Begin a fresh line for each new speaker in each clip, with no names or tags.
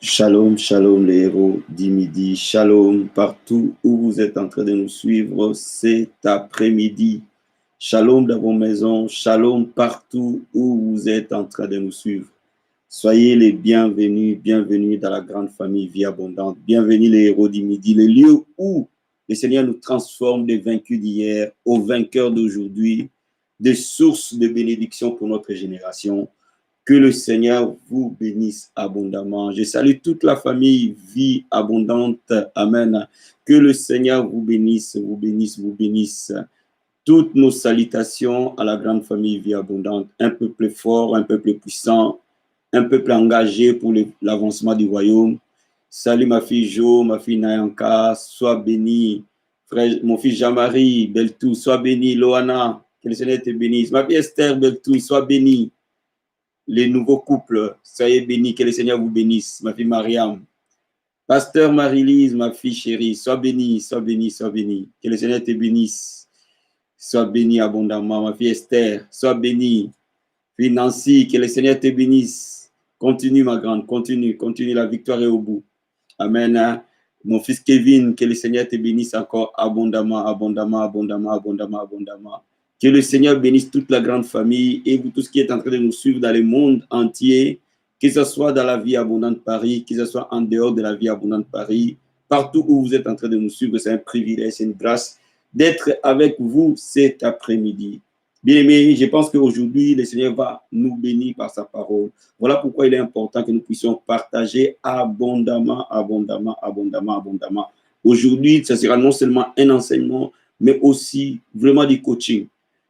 Shalom, shalom les héros d'Imidi, shalom partout où vous êtes en train de nous suivre cet après-midi. Shalom dans vos maisons, shalom partout où vous êtes en train de nous suivre. Soyez les bienvenus, bienvenus dans la grande famille Vie Abondante. Bienvenue les héros d'Imidi, le lieu où le Seigneur nous transforme des vaincus d'hier aux vainqueurs d'aujourd'hui, des sources de bénédiction pour notre génération. Que le Seigneur vous bénisse abondamment. Je salue toute la famille Vie Abondante. Amen. Que le Seigneur vous bénisse, vous bénisse, vous bénisse. Toutes nos salutations à la grande famille Vie Abondante. Un peuple fort, un peuple puissant, un peuple engagé pour l'avancement du royaume. Salut ma fille Jo, ma fille Nayanka. Sois bénie. Frère, mon fils Jean-Marie Beltou, sois béni. Loana, que le Seigneur te bénisse. Ma fille Esther Beltou, sois bénie. Les nouveaux couples, soyez bénis, que le Seigneur vous bénisse. Ma fille Mariam, pasteur Marie-Lise, ma fille chérie, sois bénie, sois bénie, sois bénie. Que le Seigneur te bénisse. Sois bénie abondamment. Ma fille Esther, sois bénie. Fille Nancy, que le Seigneur te bénisse. Continue ma grande, continue, la victoire est au bout. Amen. Mon fils Kevin, que le Seigneur te bénisse encore abondamment, abondamment, abondamment, abondamment, abondamment. Que le Seigneur bénisse toute la grande famille et vous tous qui êtes en train de nous suivre dans le monde entier, que ce soit dans la Vie Abondante Paris, que ce soit en dehors de la Vie Abondante Paris, partout où vous êtes en train de nous suivre, c'est un privilège, c'est une grâce d'être avec vous cet après-midi. Bien aimés, je pense qu'aujourd'hui, le Seigneur va nous bénir par sa parole. Voilà pourquoi il est important que nous puissions partager abondamment, abondamment, abondamment, abondamment. Aujourd'hui, ce sera non seulement un enseignement, mais aussi vraiment du coaching.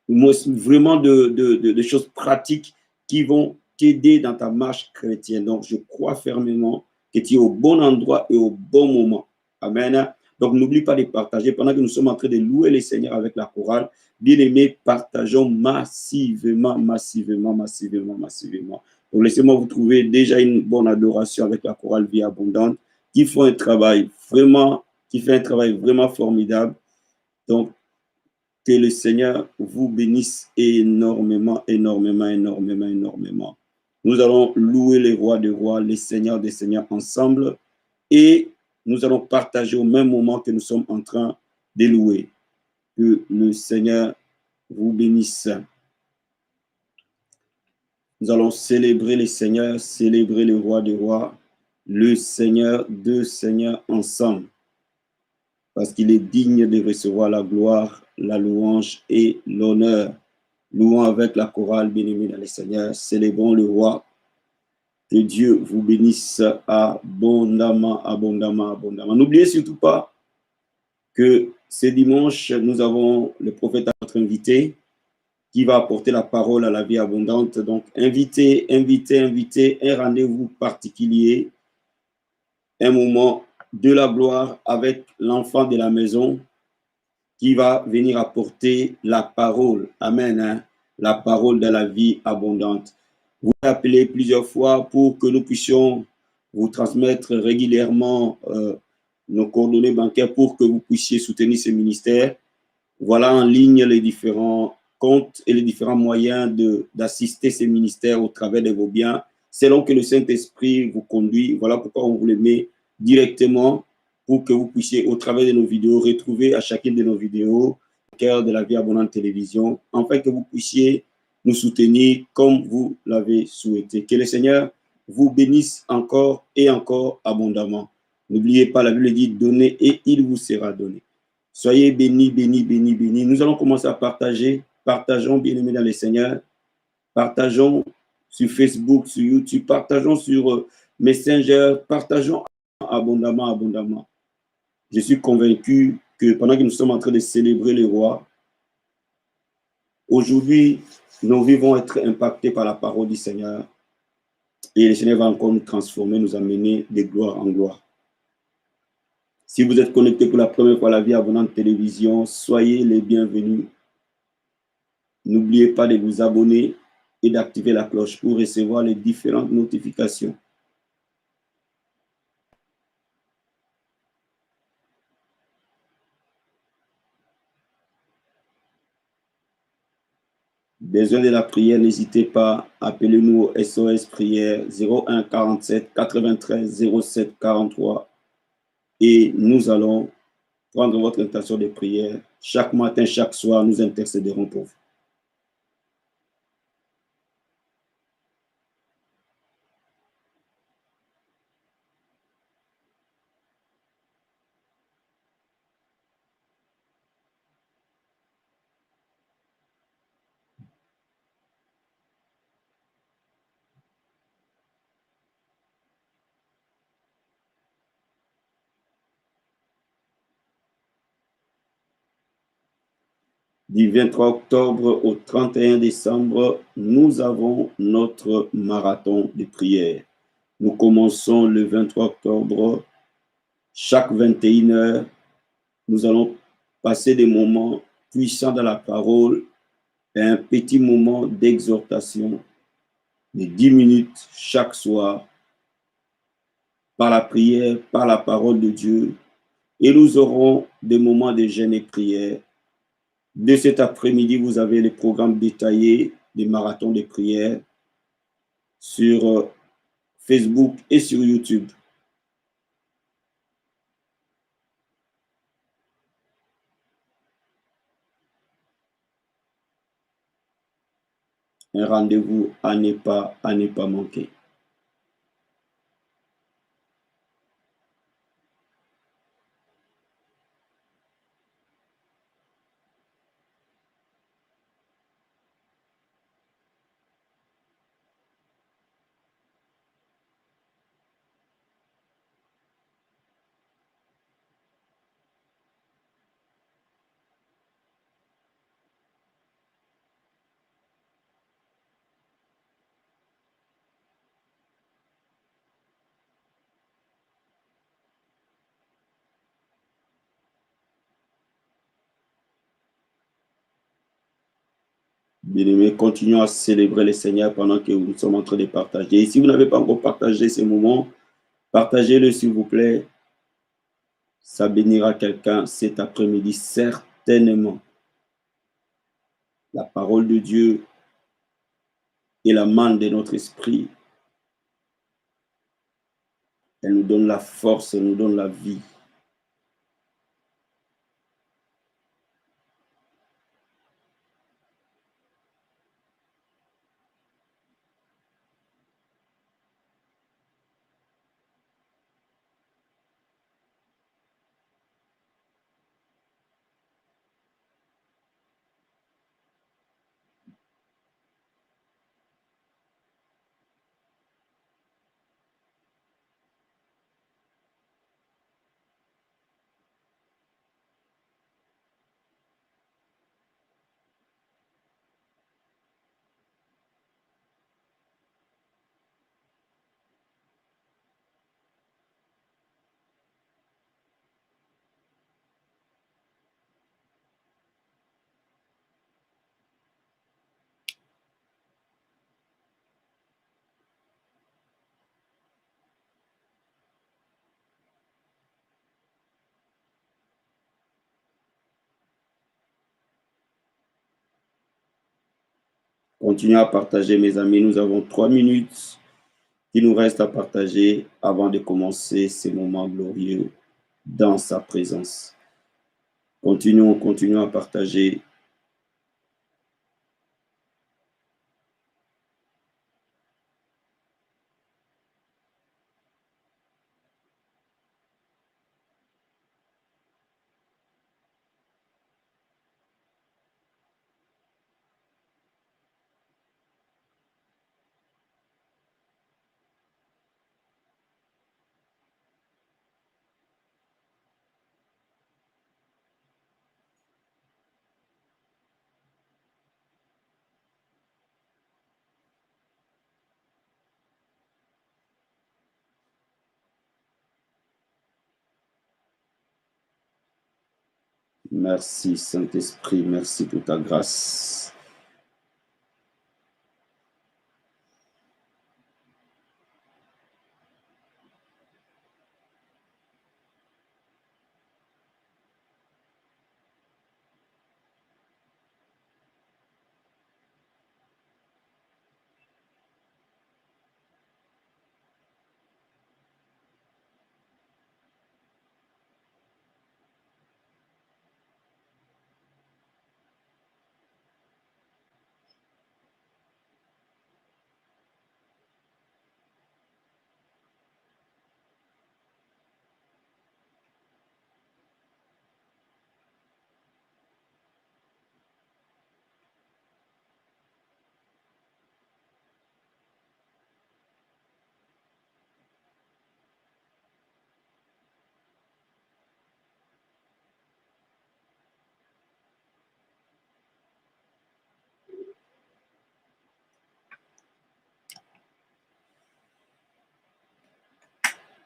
Vraiment de choses pratiques qui vont t'aider dans ta marche chrétienne. Donc, je crois fermement que tu es au bon endroit et au bon moment. Amen. Donc, n'oublie pas de partager. Pendant que nous sommes en train de louer le Seigneur avec la chorale, bien aimés, partageons massivement, massivement, massivement, massivement. Donc, laissez-moi vous trouver déjà une bonne adoration avec la chorale Vie Abondante qui fait un travail vraiment formidable. Donc, que le Seigneur vous bénisse énormément, énormément, énormément, énormément. Nous allons louer les rois des rois, les seigneurs des seigneurs ensemble et nous allons partager au même moment que nous sommes en train de louer. Que le Seigneur vous bénisse. Nous allons célébrer les seigneurs, célébrer le roi des rois, le Seigneur, deux seigneurs ensemble. Parce qu'il est digne de recevoir la gloire, la louange et l'honneur. Louons avec la chorale, bien-aimés dans les seigneurs, célébrons le roi. Que Dieu vous bénisse abondamment, abondamment, abondamment. N'oubliez surtout pas que ce dimanche, nous avons le prophète à notre invité qui va apporter la parole à la vie abondante. Donc, invitez, un rendez-vous particulier, un moment de la gloire avec l'enfant de la maison qui va venir apporter la parole. Amen. Hein? La parole de la vie abondante. Vous appelez plusieurs fois pour que nous puissions vous transmettre régulièrement nos coordonnées bancaires pour que vous puissiez soutenir ces ministères. Voilà en ligne les différents comptes et les différents moyens d'assister ces ministères au travers de vos biens, selon que le Saint-Esprit vous conduit. Voilà pourquoi on vous les met directement pour que vous puissiez, au travers de nos vidéos, retrouver à chacune de nos vidéos le cœur de la vie abondante télévision, afin que vous puissiez nous soutenir comme vous l'avez souhaité. Que le Seigneur vous bénisse encore et encore abondamment. N'oubliez pas, la Bible dit, donnez et il vous sera donné. Soyez bénis, bénis, bénis, bénis. Nous allons commencer à partager. Partageons, bien-aimés dans le Seigneur. Partageons sur Facebook, sur YouTube. Partageons sur Messenger. Partageons abondamment, abondamment. Je suis convaincu que pendant que nous sommes en train de célébrer le roi, aujourd'hui, nos vies vont être impactées par la parole du Seigneur. Et le Seigneur va encore nous transformer, nous amener de gloire en gloire. Si vous êtes connecté pour la première fois à la vie abondante télévision, soyez les bienvenus. N'oubliez pas de vous abonner et d'activer la cloche pour recevoir les différentes notifications. Besoin de la prière, n'hésitez pas, appelez-nous au SOS Prière 01 47 93 07 43 et nous allons prendre votre intention de prière. Chaque matin, chaque soir, nous intercéderons pour vous. Du 23 octobre au 31 décembre, nous avons notre marathon de prière. Nous commençons le 23 octobre. Chaque 21 heures, nous allons passer des moments puissants dans la parole et un petit moment d'exhortation de 10 minutes chaque soir par la prière, par la parole de Dieu. Et nous aurons des moments de jeûne et prière. Dès cet après-midi, vous avez les programmes détaillés des marathons de prière sur Facebook et sur YouTube. Un rendez-vous à ne pas manquer. Bien-aimés, continuons à célébrer le Seigneur pendant que nous sommes en train de partager. Et si vous n'avez pas encore partagé ces moments, partagez-le s'il vous plaît. Ça bénira quelqu'un cet après-midi, certainement. La parole de Dieu est la manne de notre esprit. Elle nous donne la force, elle nous donne la vie. Continuez à partager, mes amis. Nous avons 3 minutes qui nous restent à partager avant de commencer ces moments glorieux dans sa présence. Continuons à partager. Merci Saint-Esprit, merci pour ta grâce.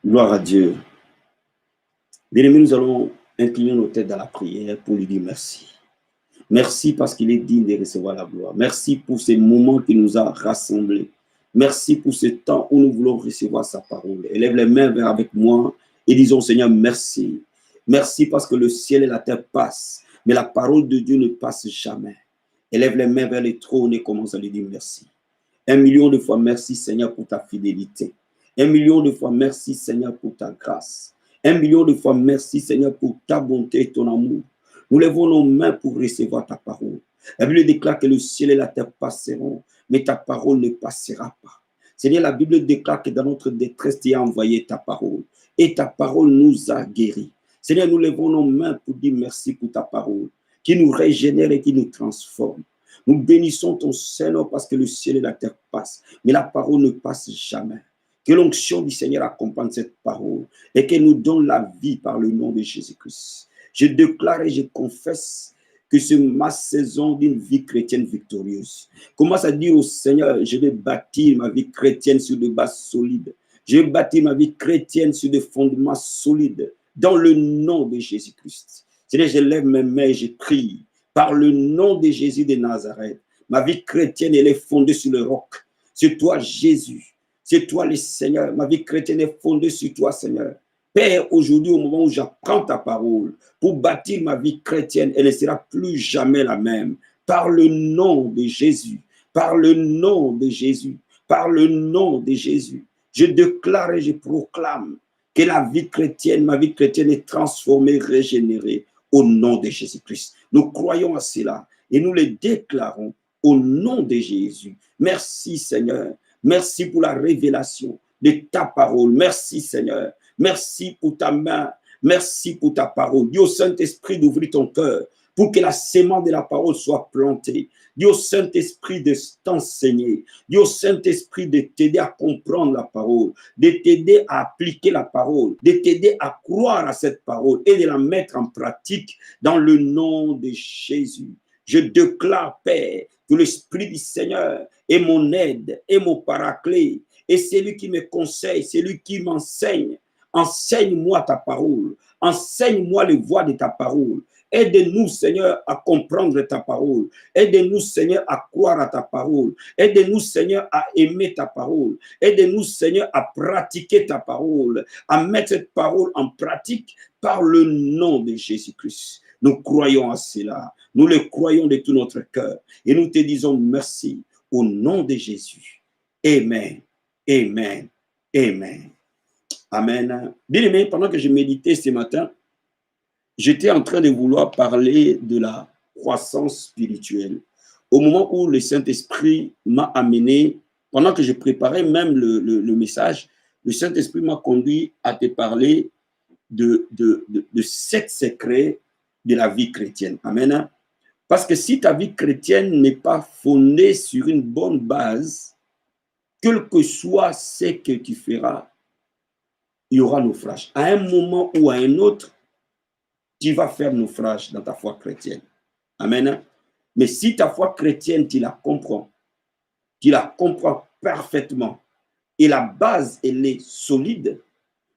Gloire à Dieu. Bien-aimés, nous allons incliner nos têtes dans la prière pour lui dire merci. Merci parce qu'il est digne de recevoir la gloire. Merci pour ces moments qu'il nous a rassemblés. Merci pour ce temps où nous voulons recevoir sa parole. Élève les mains vers avec moi et disons, Seigneur, merci. Merci parce que le ciel et la terre passent, mais la parole de Dieu ne passe jamais. Élève les mains vers les trônes et commence à lui dire merci. 1 million de fois merci, Seigneur, pour ta fidélité. 1 million de fois merci, Seigneur, pour ta grâce. 1 million de fois merci, Seigneur, pour ta bonté et ton amour. Nous lèvons nos mains pour recevoir ta parole. La Bible déclare que le ciel et la terre passeront, mais ta parole ne passera pas. Seigneur, la Bible déclare que dans notre détresse, tu as envoyé ta parole. Et ta parole nous a guéris. Seigneur, nous lèvons nos mains pour dire merci pour ta parole, qui nous régénère et qui nous transforme. Nous bénissons ton Seigneur parce que le ciel et la terre passent, mais la parole ne passe jamais. Que l'onction du Seigneur accompagne cette parole et qu'elle nous donne la vie par le nom de Jésus-Christ. Je déclare et je confesse que c'est ma saison d'une vie chrétienne victorieuse. Commence à dire au Seigneur, je vais bâtir ma vie chrétienne sur des bases solides. Je vais bâtir ma vie chrétienne sur des fondements solides dans le nom de Jésus-Christ. Seigneur, je lève mes mains et je prie par le nom de Jésus de Nazareth. Ma vie chrétienne, elle est fondée sur le roc. C'est toi, Jésus. C'est toi, le Seigneur. Ma vie chrétienne est fondée sur toi, Seigneur. Père, aujourd'hui, au moment où j'apprends ta parole, pour bâtir ma vie chrétienne, elle ne sera plus jamais la même. Par le nom de Jésus, par le nom de Jésus, par le nom de Jésus, je déclare et je proclame que la vie chrétienne, ma vie chrétienne est transformée, régénérée au nom de Jésus-Christ. Nous croyons à cela et nous le déclarons au nom de Jésus. Merci Seigneur. Merci pour la révélation de ta parole. Merci Seigneur. Merci pour ta main. Merci pour ta parole. Dis au Saint-Esprit d'ouvrir ton cœur pour que la sémence de la parole soit plantée. Dis au Saint-Esprit de t'enseigner. Dis au Saint-Esprit de t'aider à comprendre la parole, de t'aider à appliquer la parole, de t'aider à croire à cette parole et de la mettre en pratique dans le nom de Jésus. Je déclare, Père, que l'Esprit du Seigneur est mon aide, est mon paraclet, et c'est lui qui me conseille, c'est lui qui m'enseigne. Enseigne-moi ta parole, enseigne-moi les voies de ta parole. Aide-nous, Seigneur, à comprendre ta parole. Aide-nous, Seigneur, à croire à ta parole. Aide-nous, Seigneur, à aimer ta parole. Aide-nous, Seigneur, à pratiquer ta parole, à mettre cette parole en pratique par le nom de Jésus-Christ. Nous croyons à cela. Nous le croyons de tout notre cœur. Et nous te disons merci au nom de Jésus. Amen. Amen. Amen. Amen. Bien aimé, pendant que je méditais ce matin, j'étais en train de vouloir parler de la croissance spirituelle. Au moment où le Saint-Esprit m'a amené, pendant que je préparais même le message, le Saint-Esprit m'a conduit à te parler de 7 secrets de la vie chrétienne. Amen. Parce que si ta vie chrétienne n'est pas fondée sur une bonne base, quel que soit ce que tu feras, il y aura naufrage. À un moment ou à un autre, tu vas faire naufrage dans ta foi chrétienne. Amen. Mais si ta foi chrétienne, tu la comprends parfaitement, et la base, elle est solide,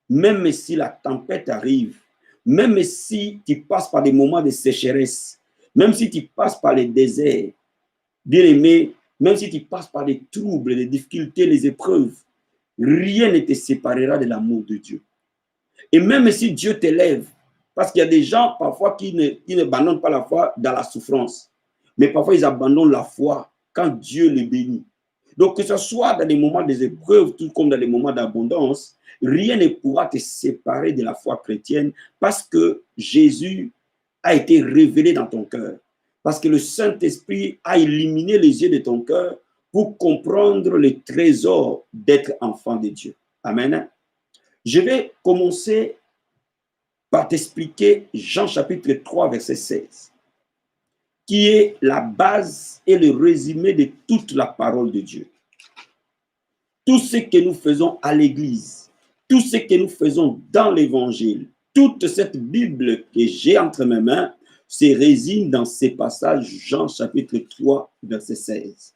même si la tempête arrive, même si tu passes par des moments de sécheresse, même si tu passes par les déserts, bien aimé, même si tu passes par des troubles, les difficultés, les épreuves, rien ne te séparera de l'amour de Dieu. Et même si Dieu t'élève, parce qu'il y a des gens parfois qui n'abandonnent pas la foi dans la souffrance, mais parfois ils abandonnent la foi quand Dieu les bénit. Donc que ce soit dans les moments des épreuves, tout comme dans les moments d'abondance, rien ne pourra te séparer de la foi chrétienne parce que Jésus a été révélé dans ton cœur. Parce que le Saint-Esprit a illuminé les yeux de ton cœur pour comprendre le trésor d'être enfant de Dieu. Amen. Je vais commencer par t'expliquer Jean chapitre 3, verset 16, qui est la base et le résumé de toute la parole de Dieu. Tout ce que nous faisons à l'Église, tout ce que nous faisons dans l'Évangile, toute cette Bible que j'ai entre mes mains se résume dans ces passages, Jean chapitre 3, verset 16.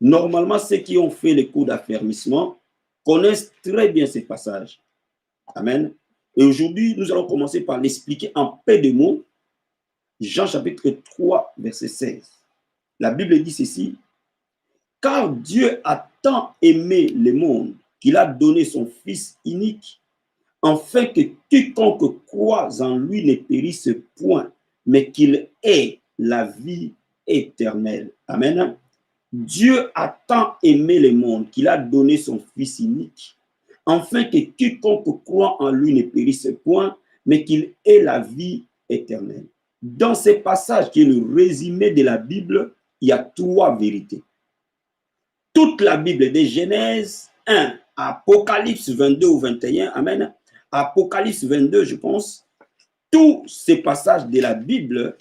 Normalement, ceux qui ont fait les cours d'affermissement connaissent très bien ces passages. Amen. Et aujourd'hui, nous allons commencer par l'expliquer en peu de mots. Jean chapitre 3, verset 16. La Bible dit ceci: car Dieu a tant aimé le monde qu'il a donné son Fils unique, afin que quiconque croit en lui ne périsse point, mais qu'il ait la vie éternelle. Amen. Dieu a tant aimé le monde qu'il a donné son Fils unique, afin que quiconque croit en lui ne périsse point, mais qu'il ait la vie éternelle. Dans ce passage qui est le résumé de la Bible, il y a 3 vérités. Toute la Bible, de Genèse 1 à Apocalypse 22 ou 21, amen, Apocalypse 22, je pense, tous ces passages de la Bible,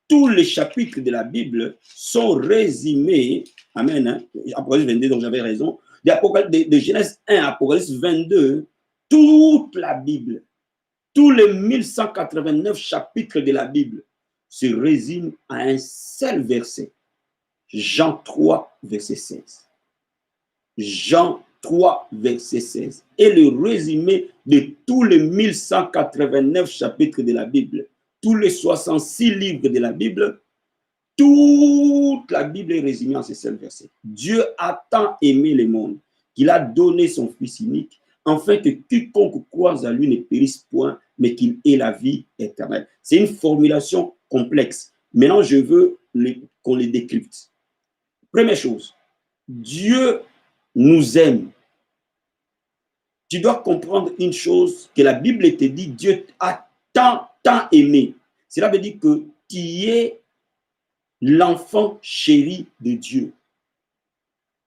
tous les chapitres de la Bible sont résumés, amen, Apocalypse 22, donc j'avais raison, de Genèse 1 à Apocalypse 22, toute la Bible, tous les 1189 chapitres de la Bible se résument à un seul verset. Jean 3, verset 16. Jean 3, verset 16. Et le résumé de tous les 1189 chapitres de la Bible, tous les 66 livres de la Bible, toute la Bible est résumée en ce seul verset. Dieu a tant aimé le monde qu'il a donné son Fils unique, afin que quiconque croit en lui ne périsse point, mais qu'il ait la vie éternelle. C'est une formulation complexe. Maintenant, je veux qu'on les décrypte. Première chose, Dieu nous aime. Tu dois comprendre une chose, que la Bible te dit, Dieu a tant aimé. Cela veut dire que tu es l'enfant chéri de Dieu.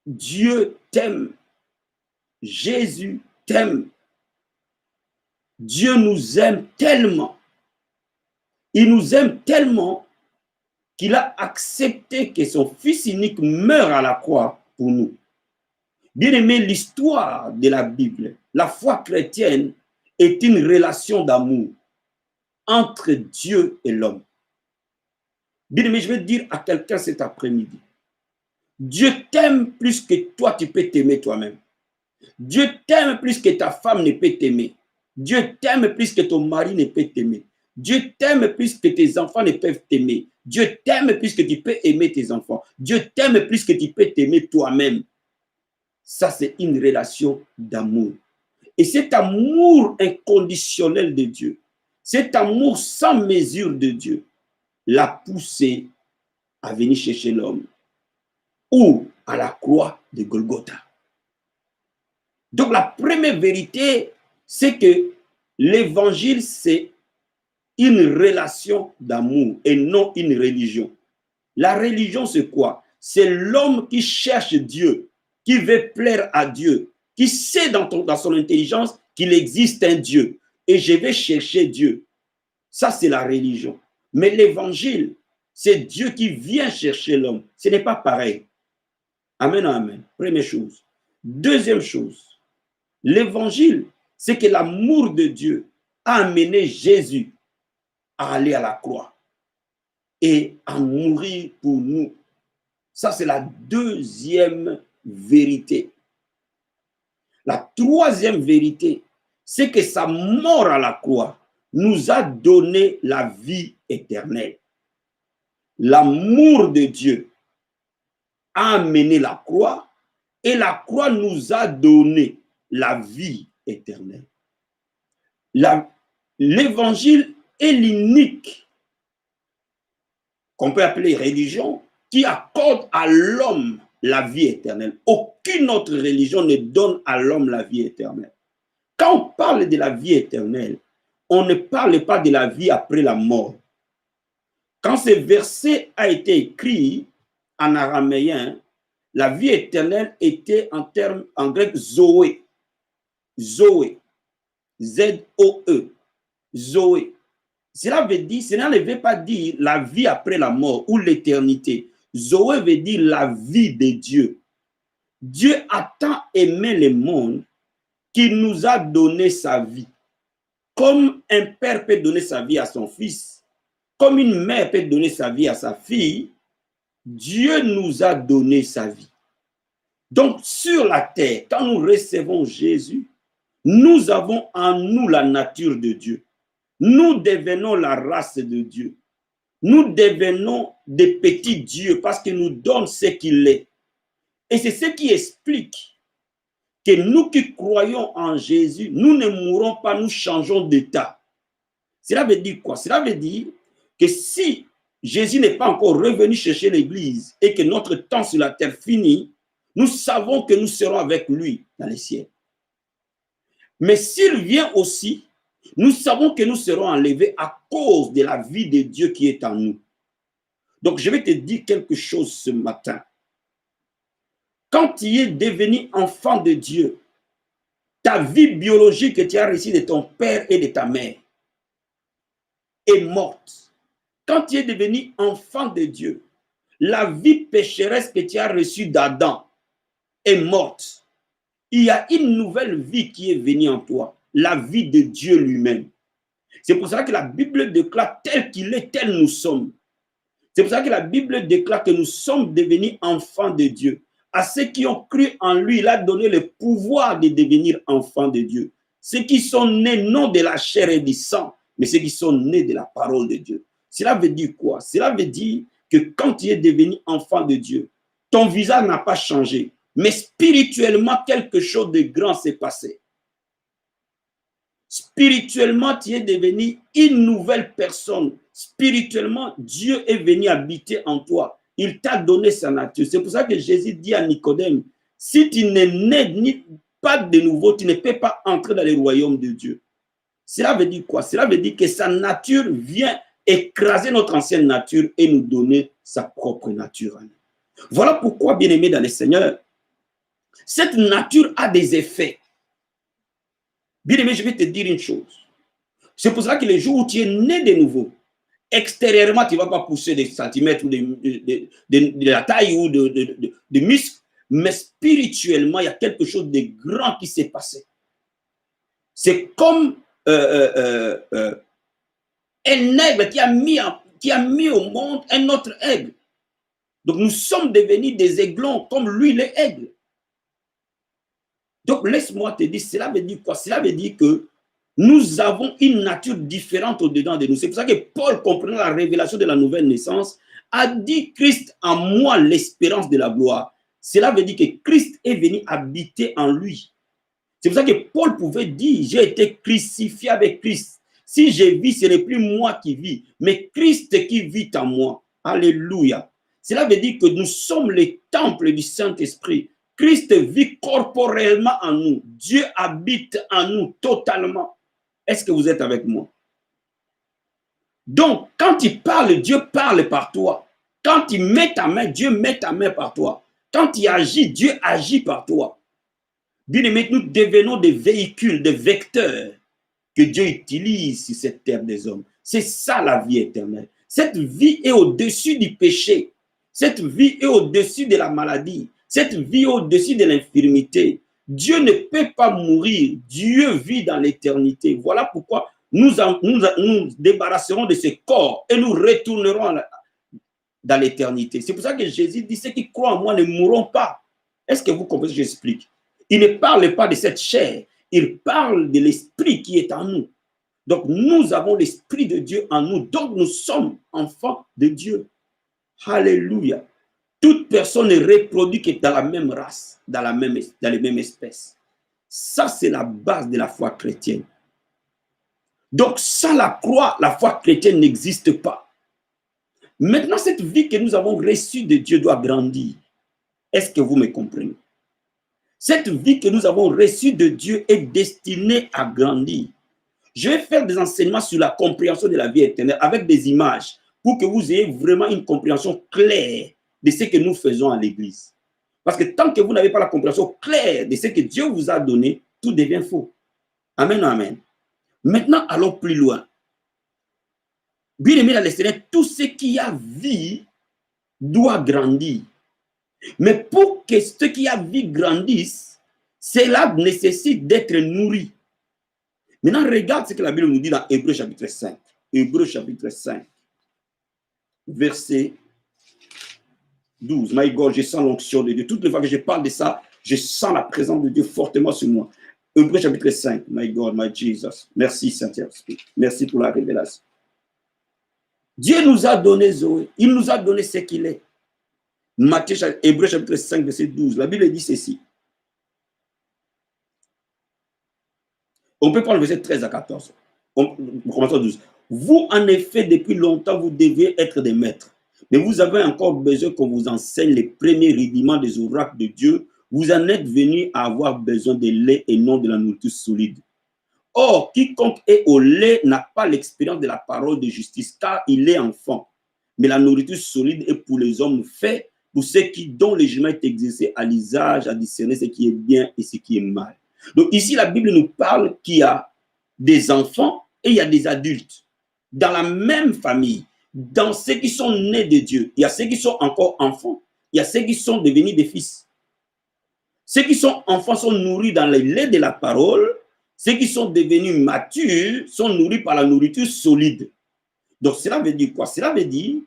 Dieu t'aime. Jésus t'aime. Dieu nous aime tellement. Il nous aime tellement qu'il a accepté que son Fils unique meure à la croix pour nous. Bien aimé, l'histoire de la Bible, la foi chrétienne est une relation d'amour entre Dieu et l'homme. Bien aimé, je vais dire à quelqu'un cet après-midi, Dieu t'aime plus que toi, tu peux t'aimer toi-même. Dieu t'aime plus que ta femme ne peut t'aimer. Dieu t'aime plus que ton mari ne peut t'aimer. Dieu t'aime plus que tes enfants ne peuvent t'aimer. Dieu t'aime plus que tu peux aimer tes enfants. Dieu t'aime plus que tu peux t'aimer toi-même. Ça, c'est une relation d'amour. Et cet amour inconditionnel de Dieu, cet amour sans mesure de Dieu, l'a poussé à venir chercher l'homme. ou à la croix de Golgotha. Donc la première vérité, c'est que l'évangile, c'est une relation d'amour et non une religion. La religion, c'est quoi? C'est l'homme qui cherche Dieu, qui veut plaire à Dieu, qui sait dans son intelligence qu'il existe un Dieu et je vais chercher Dieu. Ça, c'est la religion. Mais l'évangile, c'est Dieu qui vient chercher l'homme. Ce n'est pas pareil. Amen, amen. Première chose. Deuxième chose, l'évangile, c'est que l'amour de Dieu a amené Jésus à aller à la croix et à mourir pour nous. Ça, c'est la deuxième vérité. La troisième vérité, c'est que sa mort à la croix nous a donné la vie éternelle. L'amour de Dieu a amené la croix et la croix nous a donné la vie éternelle. L'évangile est l'unique qu'on peut appeler religion qui accorde à l'homme la vie éternelle. Aucune autre religion ne donne à l'homme la vie éternelle. Quand on parle de la vie éternelle, on ne parle pas de la vie après la mort. Quand ce verset a été écrit en araméen, la vie éternelle était en grec Zoé. Zoé. Z-O-E. Zoé. Cela ne veut pas dire la vie après la mort ou l'éternité. Zoé veut dire la vie de Dieu. Dieu a tant aimé le monde qu'il nous a donné sa vie. Comme un père peut donner sa vie à son fils, comme une mère peut donner sa vie à sa fille, Dieu nous a donné sa vie. Donc, sur la terre, quand nous recevons Jésus, nous avons en nous la nature de Dieu. Nous devenons la race de Dieu. Nous devenons des petits dieux parce qu'il nous donne ce qu'il est. Et c'est ce qui explique que nous qui croyons en Jésus, nous ne mourrons pas, nous changeons d'état. Cela veut dire quoi? Cela veut dire que si Jésus n'est pas encore revenu chercher l'Église et que notre temps sur la terre finit, nous savons que nous serons avec lui dans les cieux. Mais s'il vient aussi, nous savons que nous serons enlevés à cause de la vie de Dieu qui est en nous. Donc, je vais te dire quelque chose ce matin. Quand tu es devenu enfant de Dieu, ta vie biologique que tu as reçue de ton père et de ta mère est morte. Quand tu es devenu enfant de Dieu, la vie pécheresse que tu as reçue d'Adam est morte. Il y a une nouvelle vie qui est venue en toi, la vie de Dieu lui-même. C'est pour ça que la Bible déclare tel qu'il est, tel nous sommes. C'est pour ça que la Bible déclare que nous sommes devenus enfants de Dieu. À ceux qui ont cru en lui, il a donné le pouvoir de devenir enfants de Dieu. Ceux qui sont nés non de la chair et du sang, mais ceux qui sont nés de la parole de Dieu. Cela veut dire quoi? Cela veut dire que quand tu es devenu enfant de Dieu, ton visage n'a pas changé, mais spirituellement, quelque chose de grand s'est passé. Spirituellement, tu es devenu une nouvelle personne. Spirituellement, Dieu est venu habiter en toi. Il t'a donné sa nature. C'est pour ça que Jésus dit à Nicodème, si tu n'es né pas de nouveau, tu ne peux pas entrer dans le royaume de Dieu. Cela veut dire quoi? Cela veut dire que sa nature vient écraser notre ancienne nature et nous donner sa propre nature. Voilà pourquoi, bien-aimés dans le Seigneur, cette nature a des effets. Bien-aimé, je vais te dire une chose. C'est pour ça que les jours où tu es né de nouveau, extérieurement, tu ne vas pas pousser des centimètres ou de la taille ou de muscles, mais spirituellement, il y a quelque chose de grand qui s'est passé. C'est comme un aigle qui a mis au monde un autre aigle. Donc, nous sommes devenus des aiglons comme lui, les aigles. Donc, laisse-moi te dire, cela veut dire quoi? Cela veut dire que nous avons une nature différente au-dedans de nous. C'est pour ça que Paul, comprenant la révélation de la nouvelle naissance, a dit Christ en moi, l'espérance de la gloire. Cela veut dire que Christ est venu habiter en lui. C'est pour ça que Paul pouvait dire, j'ai été crucifié avec Christ. Si je vis, ce n'est plus moi qui vis, mais Christ qui vit en moi. Alléluia. Cela veut dire que nous sommes les temples du Saint-Esprit. Christ vit corporellement en nous. Dieu habite en nous totalement. Est-ce que vous êtes avec moi? Donc, quand il parle, Dieu parle par toi. Quand il met ta main, Dieu met ta main par toi. Quand il agit, Dieu agit par toi. Bien-aimés, nous devenons des véhicules, des vecteurs que Dieu utilise sur cette terre des hommes. C'est ça la vie éternelle. Cette vie est au-dessus du péché. Cette vie est au-dessus de la maladie. Cette vie est au-dessus de l'infirmité. Dieu ne peut pas mourir. Dieu vit dans l'éternité. Voilà pourquoi nous débarrasserons de ce corps et nous retournerons dans l'éternité. C'est pour ça que Jésus dit, ceux qui croient en moi ne mourront pas. Est-ce que vous comprenez ce que j'explique? Il ne parle pas de cette chair, il parle de l'esprit qui est en nous. Donc nous avons l'esprit de Dieu en nous, donc nous sommes enfants de Dieu. Alléluia. Toute personne est reproduite dans la même race, dans les mêmes espèces. Ça, c'est la base de la foi chrétienne. Donc sans la croix, la foi chrétienne n'existe pas. Maintenant, cette vie que nous avons reçue de Dieu doit grandir. Est-ce que vous me comprenez? Cette vie que nous avons reçue de Dieu est destinée à grandir. Je vais faire des enseignements sur la compréhension de la vie éternelle avec des images pour que vous ayez vraiment une compréhension claire de ce que nous faisons à l'église. Parce que tant que vous n'avez pas la compréhension claire de ce que Dieu vous a donné, tout devient faux. Amen, amen. Maintenant, allons plus loin. Bien-aimé dans le Seigneur, tout ce qui a vie doit grandir. Mais pour que ce qui a vie grandisse, cela nécessite d'être nourri. Maintenant, regarde ce que la Bible nous dit dans Hébreux chapitre 5. Hébreux chapitre 5, verset 12. My God, je sens l'onction de Dieu. Toutes les fois que je parle de ça, je sens la présence de Dieu fortement sur moi. Hébreux chapitre 5. My God, my Jesus. Merci Saint-Esprit. Merci pour la révélation. Dieu nous a donné Zoé. Il nous a donné ce qu'il est. Hébreux chapitre 5, verset 12. La Bible dit ceci. On peut prendre le verset 13 à 14. Commençons 12. Vous, en effet, depuis longtemps, vous deviez être des maîtres. Mais vous avez encore besoin qu'on vous enseigne les premiers rudiments des oracles de Dieu. Vous en êtes venus à avoir besoin de lait et non de la nourriture solide. Or, quiconque est au lait n'a pas l'expérience de la parole de justice, car il est enfant. Mais la nourriture solide est pour les hommes faits, pour ceux dont le jugement est exercé à l'usage, à discerner ce qui est bien et ce qui est mal. Donc ici, la Bible nous parle qu'il y a des enfants et il y a des adultes. Dans la même famille, dans ceux qui sont nés de Dieu, il y a ceux qui sont encore enfants, il y a ceux qui sont devenus des fils. Ceux qui sont enfants sont nourris dans le lait de la parole, ceux qui sont devenus matures sont nourris par la nourriture solide. Donc cela veut dire quoi? Cela veut dire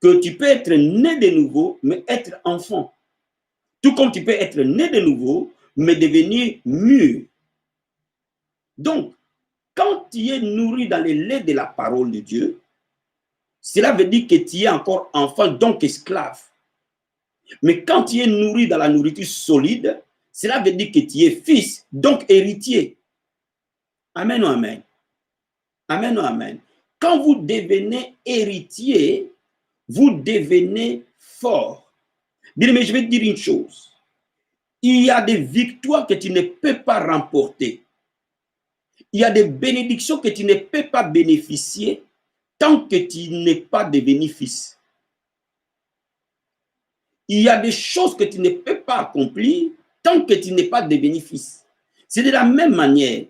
que tu peux être né de nouveau, mais être enfant. Tout comme tu peux être né de nouveau, mais devenir mûr. Donc, quand tu es nourri dans le lait de la parole de Dieu, cela veut dire que tu es encore enfant, donc esclave. Mais quand tu es nourri dans la nourriture solide, cela veut dire que tu es fils, donc héritier. Amen ou amen. Amen ou amen. Quand vous devenez héritier, vous devenez fort. Bien, mais je vais te dire une chose. Il y a des victoires que tu ne peux pas remporter. Il y a des bénédictions que tu ne peux pas bénéficier tant que tu n'es pas devenu fils. Il y a des choses que tu ne peux pas accomplir tant que tu n'es pas devenu fils. C'est de la même manière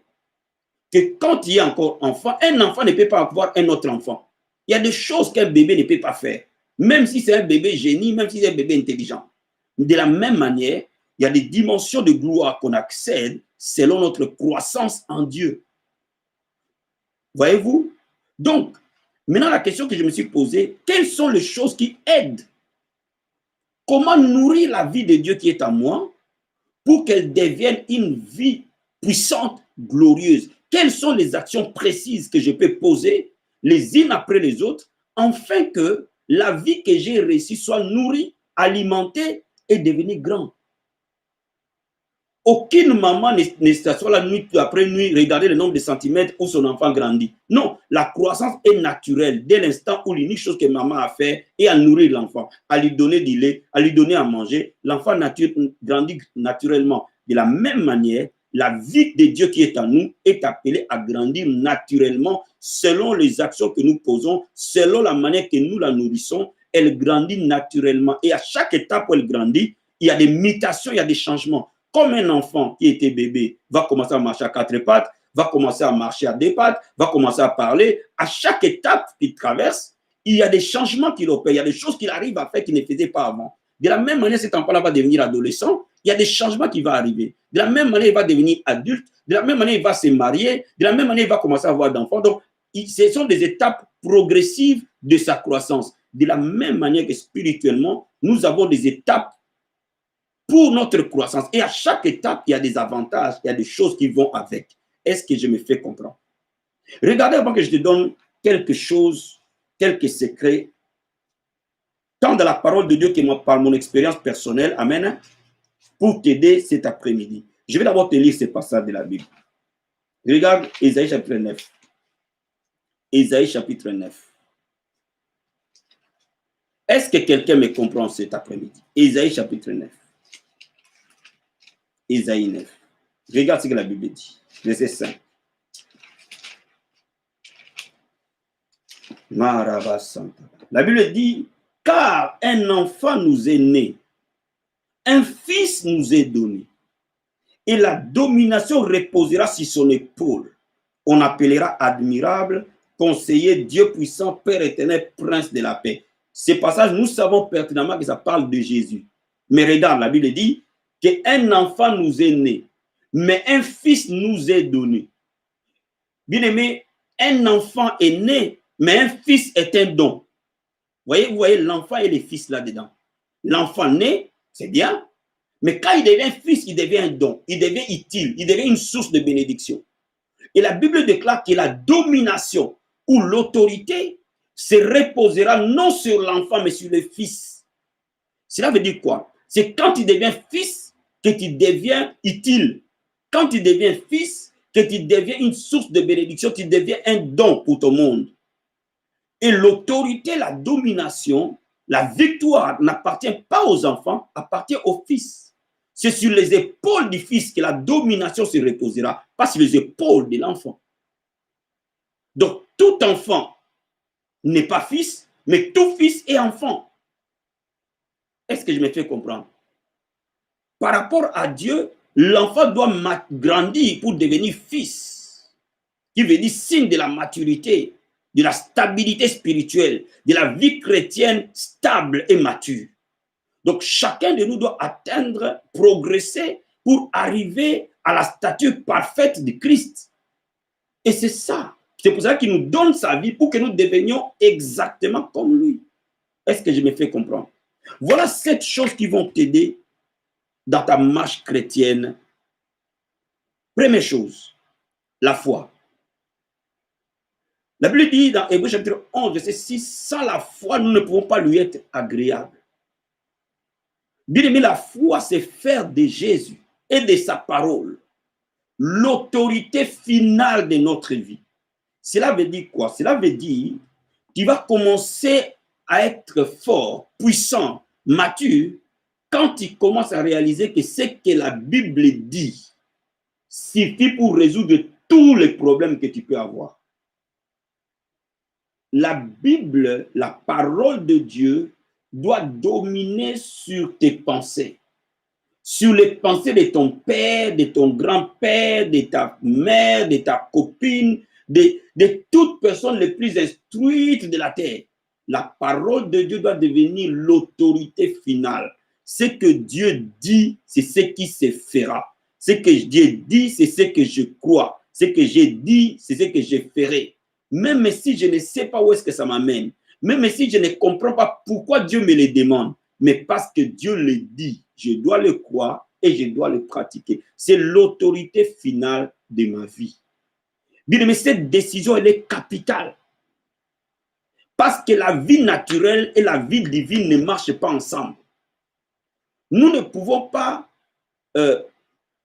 que quand tu es encore enfant, un enfant ne peut pas avoir un autre enfant. Il y a des choses qu'un bébé ne peut pas faire, même si c'est un bébé génie, même si c'est un bébé intelligent. De la même manière, il y a des dimensions de gloire qu'on accède selon notre croissance en Dieu. Voyez-vous? Donc, maintenant la question que je me suis posée, quelles sont les choses qui aident? Comment nourrir la vie de Dieu qui est en moi pour qu'elle devienne une vie puissante, glorieuse? Quelles sont les actions précises que je peux poser les unes après les autres afin que la vie que j'ai reçue soit nourrie, alimentée et devenue grande? Aucune maman ne s'assoit la nuit après nuit, regarder le nombre de centimètres où son enfant grandit. Non, la croissance est naturelle dès l'instant où l'unique chose que maman a fait est à nourrir l'enfant, à lui donner du lait, à lui donner à manger. L'enfant grandit naturellement. De la même manière, la vie de Dieu qui est en nous est appelée à grandir naturellement selon les actions que nous posons, selon la manière que nous la nourrissons. Elle grandit naturellement. Et à chaque étape où elle grandit, il y a des mutations, il y a des changements. Comme un enfant qui était bébé va commencer à marcher à quatre pattes, va commencer à marcher à deux pattes, va commencer à parler, à chaque étape qu'il traverse, il y a des changements qu'il opère, il y a des choses qu'il arrive à faire qu'il ne faisait pas avant. De la même manière, cet enfant-là va devenir adolescent, il y a des changements qui vont arriver. De la même manière, il va devenir adulte, de la même manière, il va se marier, de la même manière, il va commencer à avoir d'enfants. Donc, ce sont des étapes progressives de sa croissance. De la même manière que spirituellement, nous avons des étapes pour notre croissance. Et à chaque étape, il y a des avantages, il y a des choses qui vont avec. Est-ce que je me fais comprendre? Regardez avant que je te donne quelque chose, quelques secrets, tant de la parole de Dieu que par mon expérience personnelle, amen, pour t'aider cet après-midi. Je vais d'abord te lire ce passage de la Bible. Regarde Ésaïe chapitre 9. Ésaïe chapitre 9. Est-ce que quelqu'un me comprend cet après-midi? Ésaïe chapitre 9. Ésaïe 9. Regarde ce que la Bible dit. Verset 5. La Bible dit, car un enfant nous est né, un fils nous est donné, et la domination reposera sur son épaule. On appellera admirable, conseiller, Dieu puissant, Père éternel, prince de la paix. Ce passage, nous savons pertinemment que ça parle de Jésus. Mais regarde, la Bible dit qu'un enfant nous est né, mais un fils nous est donné. Bien aimé, un enfant est né, mais un fils est un don. Vous voyez l'enfant et les fils là-dedans. L'enfant né, c'est bien, mais quand il devient fils, il devient un don, il devient utile, il devient une source de bénédiction. Et la Bible déclare que la domination ou l'autorité se reposera non sur l'enfant, mais sur le fils. Cela veut dire quoi? C'est quand il devient fils que tu deviens utile. Quand tu deviens fils, que tu deviens une source de bénédiction, tu deviens un don pour ton monde. Et l'autorité, la domination, la victoire n'appartient pas aux enfants, appartient aux fils. C'est sur les épaules du fils que la domination se reposera, pas sur les épaules de l'enfant. Donc, tout enfant n'est pas fils, mais tout fils est enfant. Est-ce que je me fais comprendre? Par rapport à Dieu, l'enfant doit grandir pour devenir fils, qui veut dire signe de la maturité, de la stabilité spirituelle, de la vie chrétienne stable et mature. Donc, chacun de nous doit atteindre, progresser pour arriver à la stature parfaite de Christ. Et c'est ça. C'est pour ça qu'il nous donne sa vie pour que nous devenions exactement comme lui. Est-ce que je me fais comprendre? Voilà 7 choses qui vont t'aider dans ta marche chrétienne. Première chose, la foi. La Bible dit dans Hébreux chapitre 11, verset 6, sans la foi, nous ne pouvons pas lui être agréables. Bien aimé, la foi, c'est faire de Jésus et de sa parole l'autorité finale de notre vie. Cela veut dire quoi? Cela veut dire qu'il va commencer à être fort, puissant, mature, quand il commence à réaliser que ce que la Bible dit suffit pour résoudre tous les problèmes que tu peux avoir. La Bible, la parole de Dieu, doit dominer sur tes pensées, sur les pensées de ton père, de ton grand-père, de ta mère, de ta copine, de toute personne les plus instruites de la terre. La parole de Dieu doit devenir l'autorité finale. Ce que Dieu dit, c'est ce qui se fera. Ce que Dieu dit, c'est ce que je crois. Ce que j'ai dit, c'est ce que je ferai. Même si je ne sais pas où est-ce que ça m'amène, même si je ne comprends pas pourquoi Dieu me le demande, mais parce que Dieu le dit, je dois le croire et je dois le pratiquer. C'est l'autorité finale de ma vie. Bien aimé, cette décision, elle est capitale. Parce que la vie naturelle et la vie divine ne marchent pas ensemble. Nous ne pouvons pas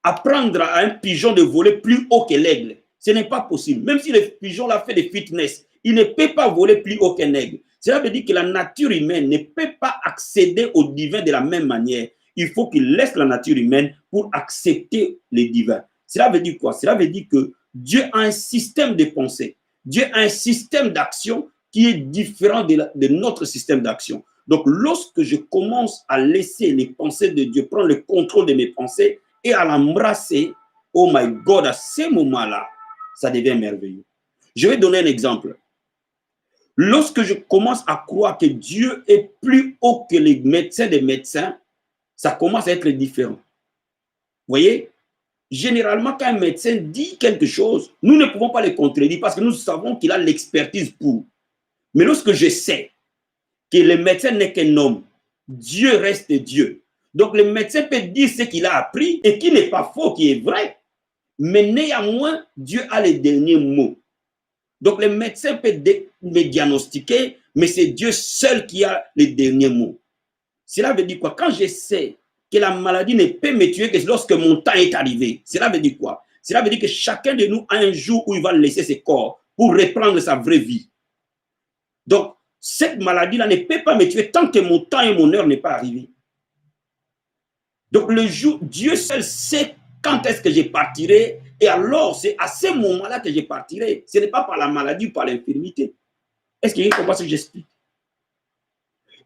apprendre à un pigeon de voler plus haut que l'aigle. Ce n'est pas possible. Même si le pigeon l'a fait de fitness, il ne peut pas voler plus haut qu'un aigle. Cela veut dire que la nature humaine ne peut pas accéder au divin de la même manière. Il faut qu'il laisse la nature humaine pour accepter le divin. Cela veut dire quoi? Cela veut dire que Dieu a un système de pensée. Dieu a un système d'action qui est différent de notre système d'action. Donc, lorsque je commence à laisser les pensées de Dieu prendre le contrôle de mes pensées et à l'embrasser, oh my God, à ce moment-là, ça devient merveilleux. Je vais donner un exemple. Lorsque je commence à croire que Dieu est plus haut que les médecins des médecins, ça commence à être différent. Vous voyez? Généralement, quand un médecin dit quelque chose, nous ne pouvons pas le contredire parce que nous savons qu'il a l'expertise pour. Mais lorsque je sais que le médecin n'est qu'un homme, Dieu reste Dieu. Donc le médecin peut dire ce qu'il a appris et qui n'est pas faux, qui est vrai. Mais néanmoins, Dieu a les derniers mots. Donc le médecin peut me diagnostiquer, mais c'est Dieu seul qui a les derniers mots. Cela veut dire quoi? Quand je sais que la maladie ne peut me tuer que lorsque mon temps est arrivé, cela veut dire quoi? Cela veut dire que chacun de nous a un jour où il va laisser ses corps pour reprendre sa vraie vie. Donc, cette maladie-là ne peut pas me tuer tant que mon temps et mon heure n'est pas arrivé. Donc, le jour, Dieu seul sait quand est-ce que je partirai, et alors c'est à ce moment-là que je partirai. Ce n'est pas par la maladie ou par l'infirmité. Est-ce que vous comprenez ce que j'explique?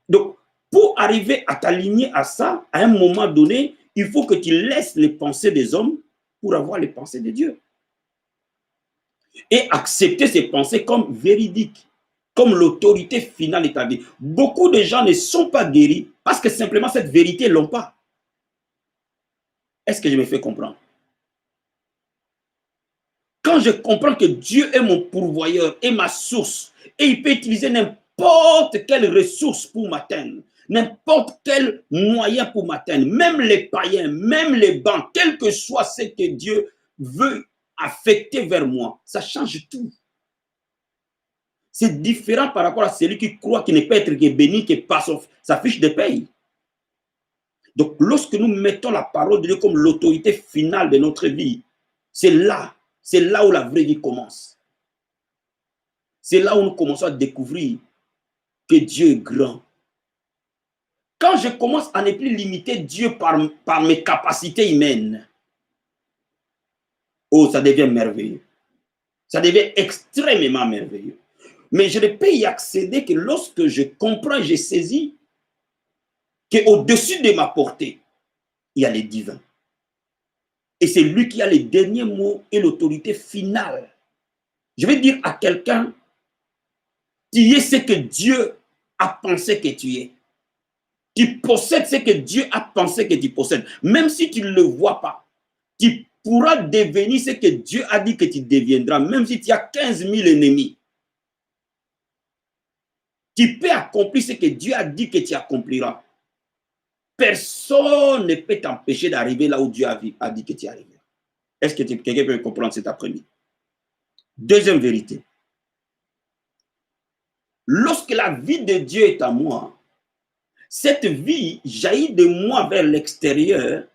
Donc, pour arriver à t'aligner à ça, à un moment donné, il faut que tu laisses les pensées des hommes pour avoir les pensées de Dieu. Et accepter ces pensées comme véridiques, comme l'autorité finale établie. Beaucoup de gens ne sont pas guéris parce que simplement cette vérité, ils ne l'ont pas. Est-ce que je me fais comprendre? Quand je comprends que Dieu est mon pourvoyeur et ma source, et il peut utiliser n'importe quelle ressource pour m'atteindre, n'importe quel moyen pour m'atteindre, même les païens, même les bancs, quel que soit ce que Dieu veut affecter vers moi, ça change tout. C'est différent par rapport à celui qui croit qu'il ne peut être que béni que par sa fiche de paye. Donc, lorsque nous mettons la parole de Dieu comme l'autorité finale de notre vie, c'est là où la vraie vie commence. C'est là où nous commençons à découvrir que Dieu est grand. Quand je commence à ne plus limiter Dieu par mes capacités humaines, oh, ça devient merveilleux. Ça devient extrêmement merveilleux. Mais je ne peux y accéder que lorsque je comprends et je saisis qu'au-dessus de ma portée, il y a les divins. Et c'est lui qui a les derniers mots et l'autorité finale. Je vais dire à quelqu'un, tu es ce que Dieu a pensé que tu es. Tu possèdes ce que Dieu a pensé que tu possèdes. Même si tu ne le vois pas, tu pourras devenir ce que Dieu a dit que tu deviendras, même si tu as 15 000 ennemis. Tu peux accomplir ce que Dieu a dit que tu accompliras. Personne ne peut t'empêcher d'arriver là où Dieu a dit que tu arriveras. Est-ce que quelqu'un peut comprendre cet après-midi? Deuxième vérité. Lorsque la vie de Dieu est à moi, cette vie jaillit de moi vers l'extérieur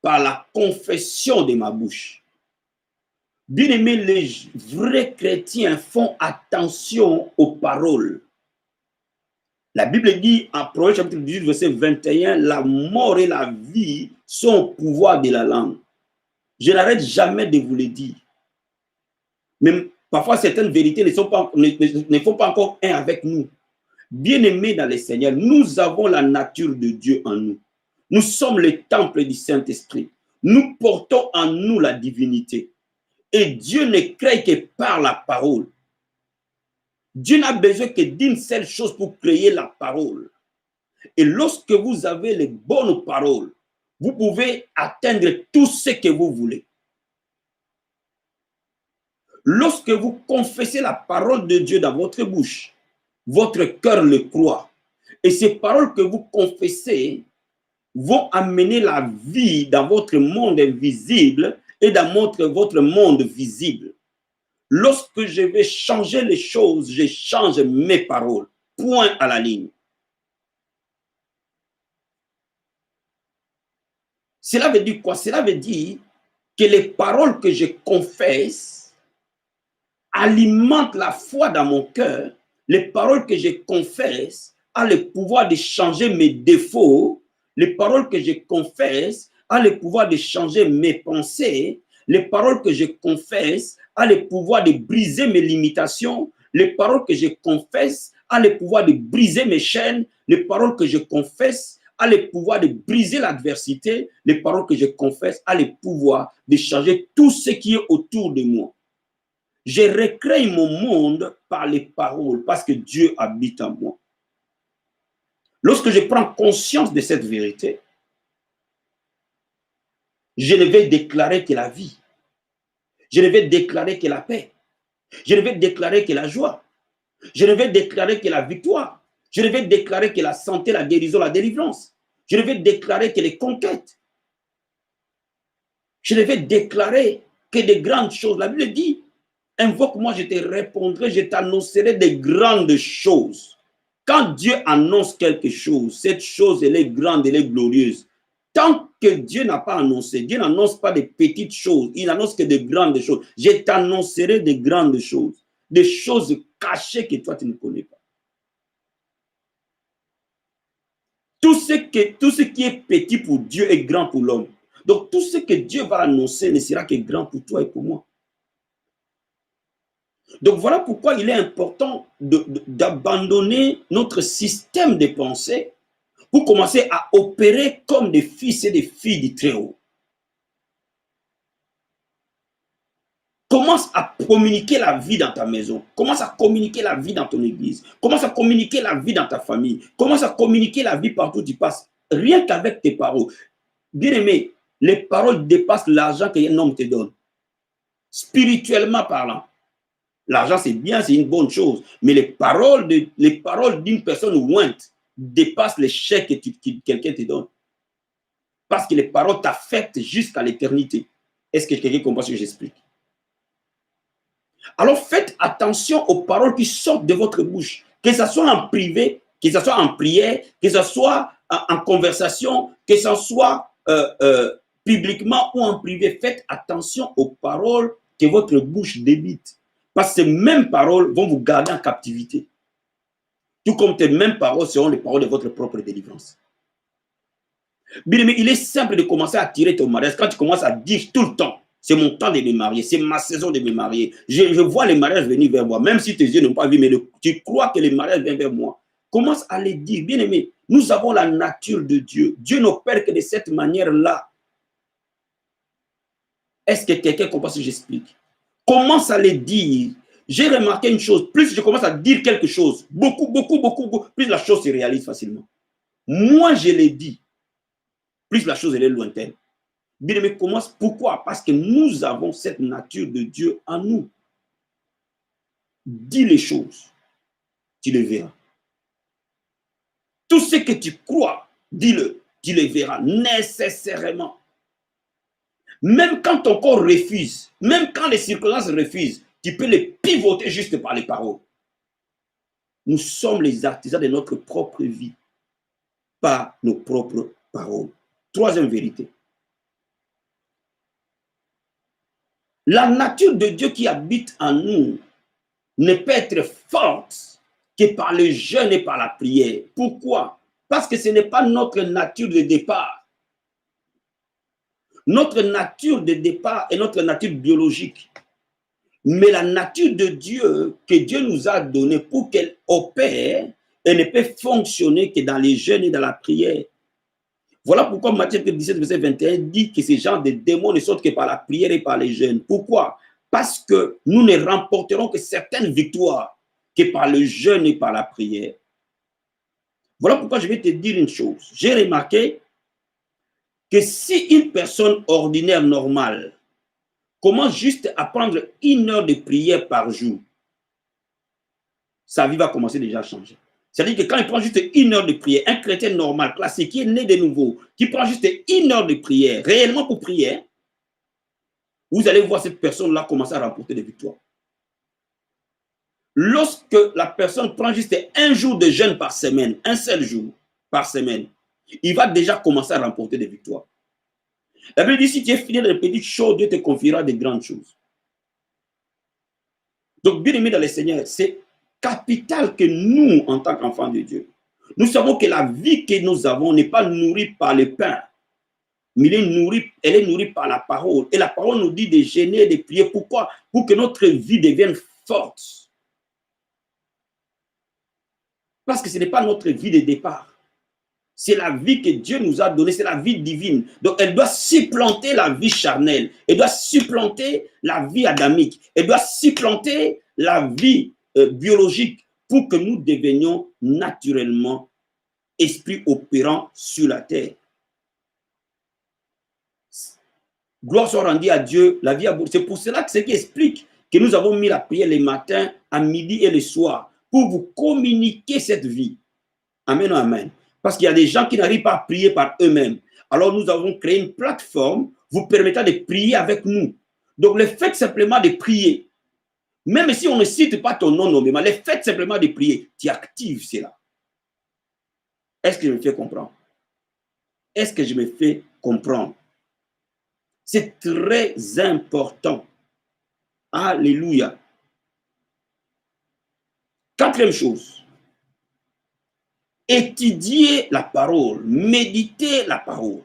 par la confession de ma bouche. Bien-aimés, les vrais chrétiens font attention aux paroles. La Bible dit en Proverbe chapitre 18, verset 21, la mort et la vie sont au pouvoir de la langue. Je n'arrête jamais de vous le dire. Même parfois, certaines vérités ne font pas encore un avec nous. Bien-aimés dans le Seigneur, nous avons la nature de Dieu en nous. Nous sommes le temple du Saint-Esprit. Nous portons en nous la divinité. Et Dieu ne crée que par la parole. Dieu n'a besoin que d'une seule chose pour créer la parole. Et lorsque vous avez les bonnes paroles, vous pouvez atteindre tout ce que vous voulez. Lorsque vous confessez la parole de Dieu dans votre bouche, votre cœur le croit. Et ces paroles que vous confessez vont amener la vie dans votre monde invisible et dans votre monde visible. Lorsque je vais changer les choses, je change mes paroles. Point à la ligne. Cela veut dire quoi? Cela veut dire que les paroles que je confesse alimentent la foi dans mon cœur. Les paroles que je confesse ont le pouvoir de changer mes défauts. Les paroles que je confesse ont le pouvoir de changer mes pensées. Les paroles que je confesse ont le pouvoir de briser mes limitations. Les paroles que je confesse ont le pouvoir de briser mes chaînes. Les paroles que je confesse ont le pouvoir de briser l'adversité. Les paroles que je confesse ont le pouvoir de changer tout ce qui est autour de moi. Je recrée mon monde par les paroles parce que Dieu habite en moi. Lorsque je prends conscience de cette vérité, je ne vais déclarer que la vie. Je ne vais déclarer que la paix. Je ne vais déclarer que la joie. Je ne vais déclarer que la victoire. Je ne vais déclarer que la santé, la guérison, la délivrance. Je ne vais déclarer que les conquêtes. Je ne vais déclarer que des grandes choses. La Bible dit, invoque-moi, je te répondrai, je t'annoncerai des grandes choses. Quand Dieu annonce quelque chose, cette chose, elle est grande, elle est glorieuse. Tant que Dieu n'a pas annoncé, Dieu n'annonce pas des petites choses, il n'annonce que de grandes choses. Je t'annoncerai des grandes choses, des choses cachées que toi tu ne connais pas. Tout ce qui est petit pour Dieu est grand pour l'homme. Donc tout ce que Dieu va annoncer ne sera que grand pour toi et pour moi. Donc voilà pourquoi il est important d'abandonner notre système de pensée pour commencer à opérer comme des fils et des filles du Très-Haut. Commence à communiquer la vie dans ta maison. Commence à communiquer la vie dans ton église. Commence à communiquer la vie dans ta famille. Commence à communiquer la vie partout où tu passes. Rien qu'avec tes paroles. Bien aimé, les paroles dépassent l'argent qu'un homme te donne. Spirituellement parlant. L'argent, c'est bien, c'est une bonne chose. Mais les paroles d'une personne ointe dépassent les chèques que quelqu'un te donne. Parce que les paroles t'affectent jusqu'à l'éternité. Est-ce que quelqu'un comprend ce que j'explique? Alors faites attention aux paroles qui sortent de votre bouche. Que ce soit en privé, que ce soit en prière, que ce soit en conversation, que ce soit publiquement ou en privé. Faites attention aux paroles que votre bouche débite. Parce que ces mêmes paroles vont vous garder en captivité. Tout comme ces mêmes paroles seront les paroles de votre propre délivrance. Bien aimé, il est simple de commencer à tirer ton mariage quand tu commences à dire tout le temps, c'est mon temps de me marier, c'est ma saison de me marier. Je vois les mariages venir vers moi, même si tes yeux n'ont pas vu, mais tu crois que les mariages viennent vers moi. Commence à les dire, bien aimé, nous avons la nature de Dieu. Dieu n'opère que de cette manière-là. Est-ce que quelqu'un comprend ce que j'explique? Commence à les dire. J'ai remarqué une chose, plus je commence à dire quelque chose, beaucoup, plus la chose se réalise facilement. Moi, je l'ai dit, plus la chose elle est lointaine. Bien aimé, commence. Pourquoi? Parce que nous avons cette nature de Dieu en nous. Dis les choses, tu les verras. Tout ce que tu crois, dis-le, tu les verras nécessairement. Même quand ton corps refuse, même quand les circonstances refusent, tu peux les pivoter juste par les paroles. Nous sommes les artisans de notre propre vie, par nos propres paroles. Troisième vérité. La nature de Dieu qui habite en nous ne peut être forte que par le jeûne et par la prière. Pourquoi? Parce que ce n'est pas notre nature de départ. Notre nature de départ est notre nature biologique. Mais la nature de Dieu que Dieu nous a donnée pour qu'elle opère, elle ne peut fonctionner que dans les jeûnes et dans la prière. Voilà pourquoi Matthieu 17, verset 21 dit que ces gens de démons ne sortent que par la prière et par les jeûnes. Pourquoi? Parce que nous ne remporterons que certaines victoires que par le jeûne et par la prière. Voilà pourquoi je vais te dire une chose. J'ai remarqué que si une personne ordinaire normale commence juste à prendre 1 heure de prière par jour, sa vie va commencer déjà à changer. C'est-à-dire que quand il prend juste 1 heure de prière, un chrétien normal, classique, qui est né de nouveau, qui prend juste 1 heure de prière, réellement pour prier, vous allez voir cette personne-là commencer à remporter des victoires. Lorsque la personne prend juste 1 jour de jeûne par semaine, un seul jour par semaine, il va déjà commencer à remporter des victoires. La Bible dit, si tu es fidèle dans les petites choses, Dieu te confiera de grandes choses. Donc, bien aimé dans le Seigneur, c'est capital que nous, en tant qu'enfants de Dieu, nous savons que la vie que nous avons n'est pas nourrie par le pain, mais elle est nourrie par la parole. Et la parole nous dit de gêner, de prier. Pourquoi? Pour que notre vie devienne forte. Parce que ce n'est pas notre vie de départ. C'est la vie que Dieu nous a donnée, c'est la vie divine. Donc, elle doit supplanter la vie charnelle. Elle doit supplanter la vie adamique. Elle doit supplanter la vie biologique pour que nous devenions naturellement esprits opérants sur la terre. Gloire soit rendue à Dieu, la vie abondante. C'est pour cela que ce qui explique que nous avons mis la prière le matin, à midi et le soir pour vous communiquer cette vie. Amen, amen. Parce qu'il y a des gens qui n'arrivent pas à prier par eux-mêmes. Alors nous avons créé une plateforme vous permettant de prier avec nous. Donc le fait simplement de prier, même si on ne cite pas ton nom nommément, le fait simplement de prier, tu actives cela. Est-ce que je me fais comprendre? Est-ce que je me fais comprendre? C'est très important. Alléluia. Quatrième chose. Étudier la parole, méditer la parole.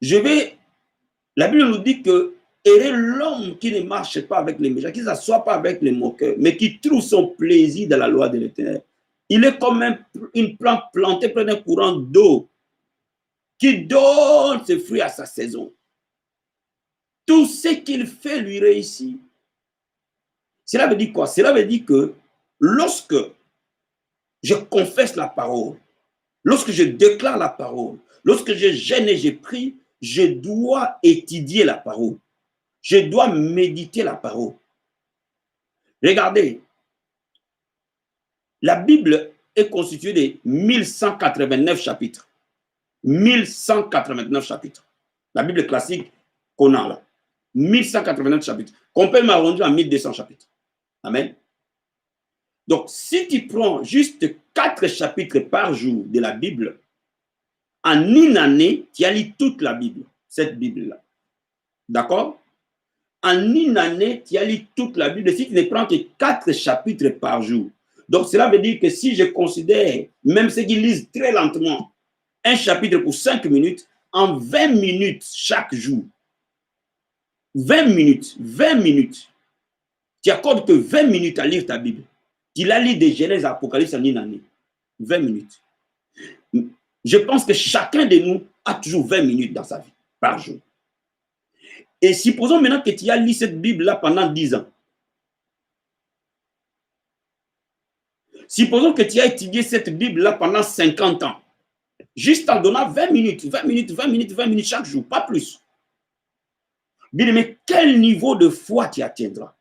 La Bible nous dit que heureux l'homme qui ne marche pas avec les méchants, qui ne s'assoit pas avec les moqueurs, mais qui trouve son plaisir dans la loi de l'Éternel. Il est comme une plante plantée près d'un courant d'eau qui donne ses fruits à sa saison. Tout ce qu'il fait lui réussit. Cela veut dire quoi? Cela veut dire que lorsque je confesse la parole, lorsque je déclare la parole, lorsque je gêne et je prie, je dois étudier la parole. Je dois méditer la parole. Regardez, la Bible est constituée de 1189 chapitres. 1189 chapitres. La Bible classique qu'on a là. 1189 chapitres. Qu'on peut m'arrondir à 1200 chapitres. Amen. Donc, si tu prends juste 4 chapitres par jour de la Bible, en une année, tu as lu toute la Bible, cette Bible-là. D'accord? En une année, tu as lu toute la Bible si tu ne prends que 4 chapitres par jour. Donc, cela veut dire que si je considère, même ceux qui lisent très lentement, un chapitre pour 5 minutes, en 20 minutes chaque jour, 20 minutes, tu accordes que 20 minutes à lire ta Bible. Tu la lis de Genèse à Apocalypse en une année. 20 minutes. Je pense que chacun de nous a toujours 20 minutes dans sa vie, par jour. Et supposons maintenant que tu as lu cette Bible-là pendant 10 ans. Supposons que tu as étudié cette Bible-là pendant 50 ans. Juste en donnant 20 minutes, 20 minutes, 20 minutes, 20 minutes chaque jour, pas plus. Bien, mais quel niveau de foi tu atteindras?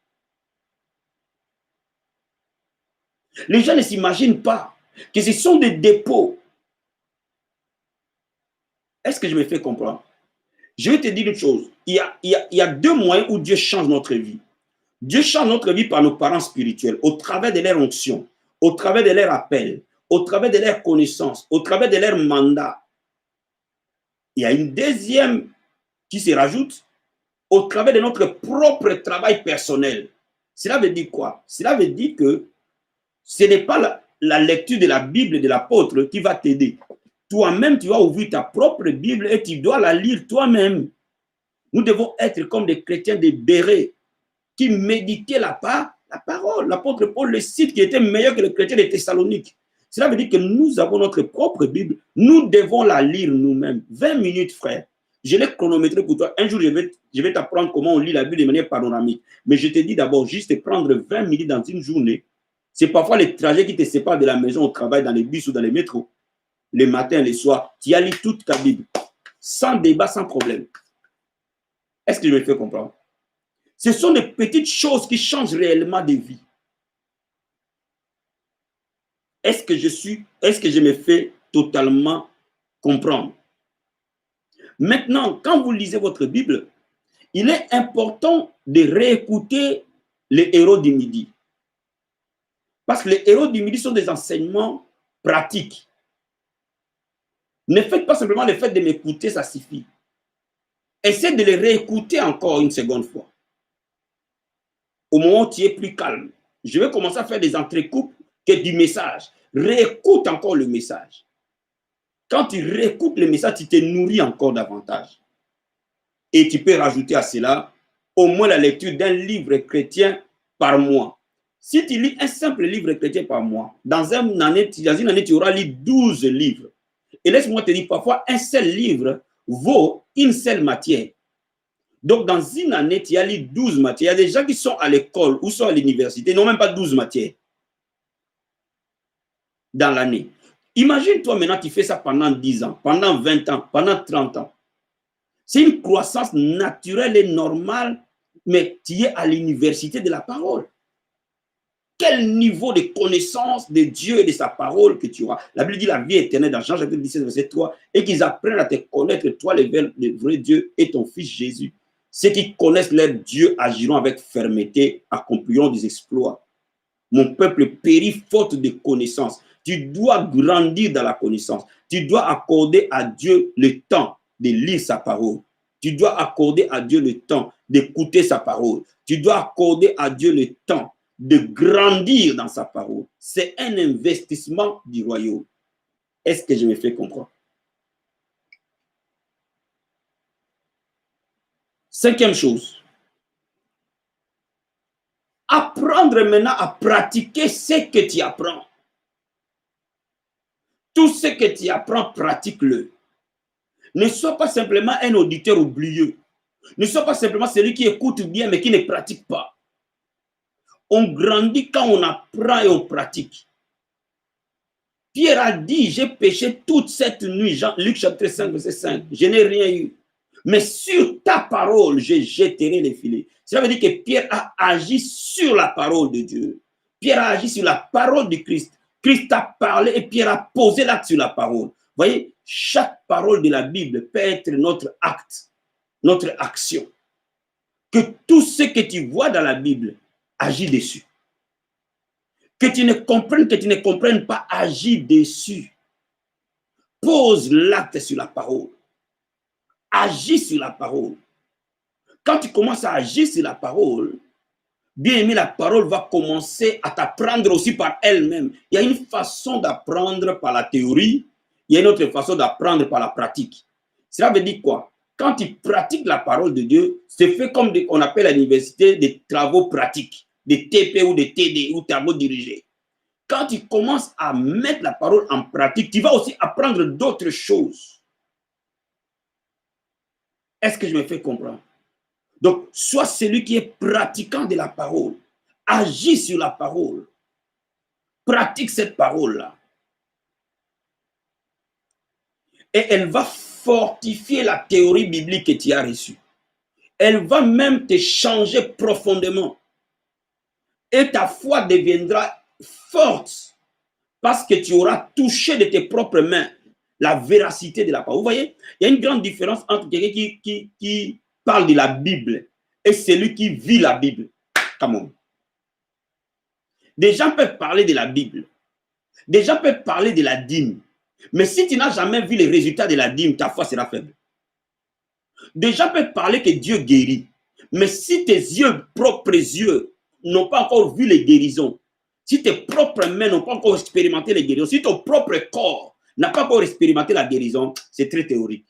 Les gens ne s'imaginent pas que ce sont des dépôts. Est-ce que je me fais comprendre? Je vais te dire une chose. Il y a 2 moyens où Dieu change notre vie. Dieu change notre vie par nos parents spirituels, au travers de leur onction, au travers de leur appel, au travers de leur connaissance, au travers de leur mandat. Il y a une deuxième qui se rajoute au travers de notre propre travail personnel. Cela veut dire quoi? Cela veut dire que ce n'est pas la lecture de la Bible de l'apôtre qui va t'aider. Toi-même, tu vas ouvrir ta propre Bible et tu dois la lire toi-même. Nous devons être comme des chrétiens des bérets qui méditaient la parole. L'apôtre Paul le cite qui était meilleur que le chrétien de Thessalonique. Cela veut dire que nous avons notre propre Bible. Nous devons la lire nous-mêmes. 20 minutes, frère. Je l'ai chronométré pour toi. Un jour, je vais t'apprendre comment on lit la Bible de manière panoramique. Mais je te dis d'abord, juste prendre 20 minutes dans une journée. C'est parfois les trajets qui te séparent de la maison au travail, dans les bus ou dans les métros. Les matins, les soirs, tu as lu toute ta Bible. Sans débat, sans problème. Est-ce que je me fais comprendre? Ce sont des petites choses qui changent réellement des vies. Est-ce que je me fais totalement comprendre? Maintenant, quand vous lisez votre Bible, il est important de réécouter les héros du midi. Parce que les héros du midi sont des enseignements pratiques. Ne faites pas simplement le fait de m'écouter, ça suffit. Essaie de les réécouter encore une seconde fois. Au moment où tu es plus calme, je vais commencer à faire des entrecoupes que du message. Réécoute encore le message. Quand tu réécoutes le message, tu te nourris encore davantage. Et tu peux rajouter à cela au moins la lecture d'un livre chrétien par mois. Si tu lis un simple livre chrétien par mois, dans une année, tu auras lu 12 livres. Et laisse-moi te dire, parfois, un seul livre vaut une seule matière. Donc, dans une année, tu as lu 12 matières. Il y a des gens qui sont à l'école ou sont à l'université, n'ont même pas 12 matières dans l'année. Imagine-toi maintenant, tu fais ça pendant 10 ans, pendant 20 ans, pendant 30 ans. C'est une croissance naturelle et normale, mais tu es à l'université de la parole. Quel niveau de connaissance de Dieu et de sa parole que tu auras. La Bible dit la vie éternelle dans Jean chapitre 17, verset 3, et qu'ils apprennent à te connaître, toi le vrai Dieu et ton Fils Jésus. Ceux qui connaissent leur Dieu agiront avec fermeté, accompliront des exploits. Mon peuple périt faute de connaissance. Tu dois grandir dans la connaissance. Tu dois accorder à Dieu le temps de lire sa parole. Tu dois accorder à Dieu le temps d'écouter sa parole. Tu dois accorder à Dieu le temps de grandir dans sa parole. C'est un investissement du royaume. Est-ce que je me fais comprendre? Cinquième chose. Apprendre maintenant à pratiquer ce que tu apprends. Tout ce que tu apprends, pratique-le. Ne sois pas simplement un auditeur oublieux. Ne sois pas simplement celui qui écoute bien mais qui ne pratique pas. On grandit quand on apprend et on pratique. Pierre a dit, j'ai péché toute cette nuit, Luc chapitre 5, verset 5. Je n'ai rien eu. Mais sur ta parole, je jetterai les filets. Cela veut dire que Pierre a agi sur la parole de Dieu. Pierre a agi sur la parole de Christ. Christ a parlé et Pierre a posé l'acte sur la parole. Vous voyez, chaque parole de la Bible peut être notre acte, notre action. Que tout ce que tu vois dans la Bible, agis dessus. Que tu ne comprennes pas, agis dessus. Pose l'acte sur la parole. Agis sur la parole. Quand tu commences à agir sur la parole, bien aimé, la parole va commencer à t'apprendre aussi par elle-même. Il y a une façon d'apprendre par la théorie, il y a une autre façon d'apprendre par la pratique. Cela veut dire quoi? Quand tu pratiques la parole de Dieu, c'est fait comme on appelle à l'université des travaux pratiques, des TP ou des TD ou travaux dirigés. Quand tu commences à mettre la parole en pratique, tu vas aussi apprendre d'autres choses. Est-ce que je me fais comprendre? Donc, sois celui qui est pratiquant de la parole. Agis sur la parole. Pratique cette parole-là. Et elle va fortifier la théorie biblique que tu as reçue. Elle va même te changer profondément. Et ta foi deviendra forte parce que tu auras touché de tes propres mains la véracité de la parole. Vous voyez, il y a une grande différence entre quelqu'un qui parle de la Bible et celui qui vit la Bible. Come on. Des gens peuvent parler de la Bible. Des gens peuvent parler de la dîme. Mais si tu n'as jamais vu les résultats de la dîme, ta foi sera faible. Des gens peuvent parler que Dieu guérit. Mais si tes propres yeux, n'ont pas encore vu les guérisons, si tes propres mains n'ont pas encore expérimenté les guérisons, si ton propre corps n'a pas encore expérimenté la guérison, c'est très théorique.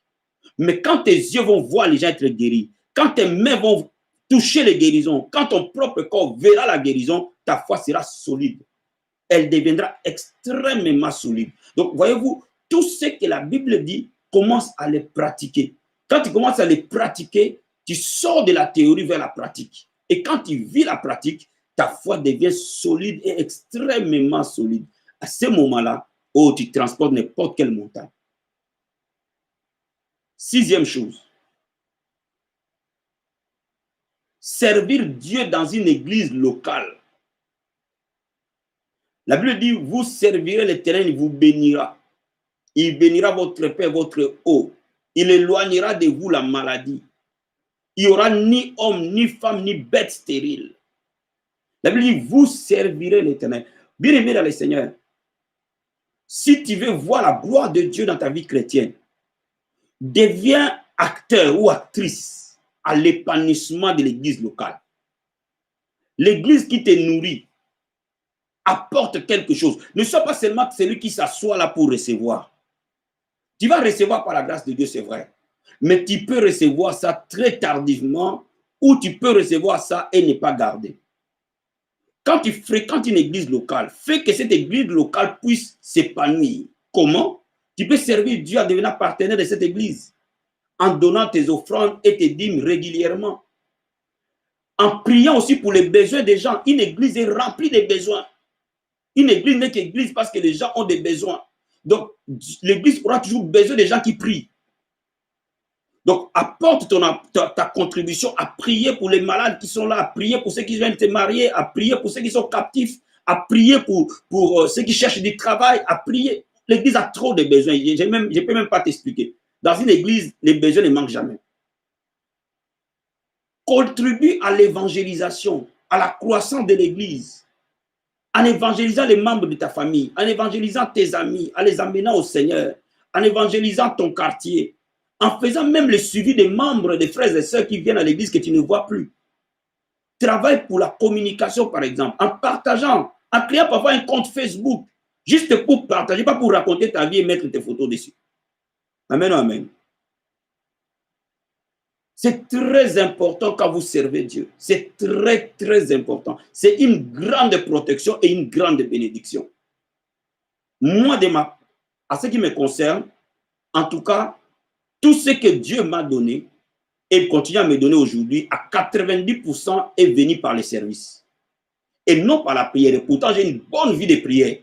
Mais quand tes yeux vont voir les gens être guéris, quand tes mains vont toucher les guérisons, quand ton propre corps verra la guérison, ta foi sera solide. Elle deviendra extrêmement solide. Donc, voyez-vous, tout ce que la Bible dit, commence à les pratiquer. Quand tu commences à les pratiquer, tu sors de la théorie vers la pratique. Et quand tu vis la pratique, ta foi devient solide et extrêmement solide. À ce moment-là, oh, tu transportes n'importe quelle montagne. Sixième chose. Servir Dieu dans une église locale. La Bible dit, vous servirez l'Éternel, il vous bénira. Il bénira votre paix, votre eau. Il éloignera de vous la maladie. Il n'y aura ni homme, ni femme, ni bête stérile. La Bible dit, vous servirez l'Éternel. Bien aimé dans le Seigneur, Si tu veux voir la gloire de Dieu dans ta vie chrétienne, deviens acteur ou actrice à l'épanouissement de l'église locale. L'église qui te nourrit apporte quelque chose. Ne sois pas seulement celui qui s'assoit là pour recevoir. Tu vas recevoir par la grâce de Dieu, c'est vrai. Mais tu peux recevoir ça très tardivement ou tu peux recevoir ça et ne pas garder. Quand tu fréquentes une église locale, fais que cette église locale puisse s'épanouir. Comment? Tu peux servir Dieu en devenant partenaire de cette église, en donnant tes offrandes et tes dîmes régulièrement, en priant aussi pour les besoins des gens. Une église est remplie de besoins. Une église n'est qu'église parce que les gens ont des besoins. Donc, l'église aura toujours besoin des gens qui prient. Donc, apporte ta contribution à prier pour les malades qui sont là, à prier pour ceux qui viennent se marier, à prier pour ceux qui sont captifs, à prier pour ceux qui cherchent du travail, à prier. L'église a trop de besoins. Je ne peux même pas t'expliquer. Dans une église, les besoins ne manquent jamais. Contribue à l'évangélisation, à la croissance de l'église, en évangélisant les membres de ta famille, en évangélisant tes amis, en les amenant au Seigneur, en évangélisant ton quartier, en faisant même le suivi des membres, des frères et sœurs qui viennent à l'église que tu ne vois plus. Travaille pour la communication, par exemple, en partageant, en créant parfois un compte Facebook, juste pour partager, pas pour raconter ta vie et mettre tes photos dessus. Amen, amen. C'est très important quand vous servez Dieu. C'est très, très important. C'est une grande protection et une grande bénédiction. Moi, à ce qui me concerne, en tout cas, tout ce que Dieu m'a donné et continue à me donner aujourd'hui, à 90% est venu par les services. Et non par la prière. Et pourtant, j'ai une bonne vie de prière.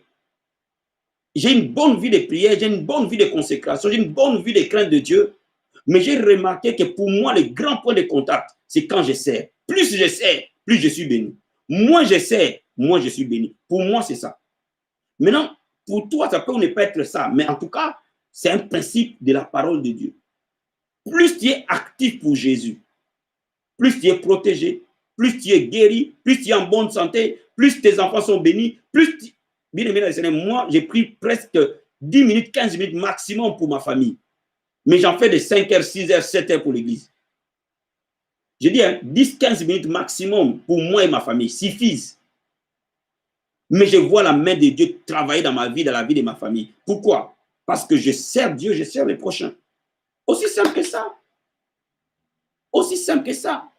J'ai une bonne vie de prière, j'ai une bonne vie de consécration, j'ai une bonne vie de crainte de Dieu. Mais j'ai remarqué que pour moi, le grand point de contact, c'est quand je sers. Plus je sers, plus je suis béni. Moins je sers, moins je suis béni. Pour moi, c'est ça. Maintenant, pour toi, ça peut ne pas être ça. Mais en tout cas, c'est un principe de la parole de Dieu. Plus tu es actif pour Jésus, plus tu es protégé, plus tu es guéri, plus tu es en bonne santé, plus tes enfants sont bénis, plus tu... Bien aimé dans le Seigneur, moi, j'ai pris presque 10 minutes, 15 minutes maximum pour ma famille. Mais j'en fais de 5 heures, 6 heures, 7 heures pour l'église. Je dis 10, 15 minutes maximum pour moi et ma famille suffisent. Mais je vois la main de Dieu travailler dans ma vie, dans la vie de ma famille. Pourquoi? Parce que je sers Dieu, je sers les prochains. Aussi simple que ça. Aussi simple que ça.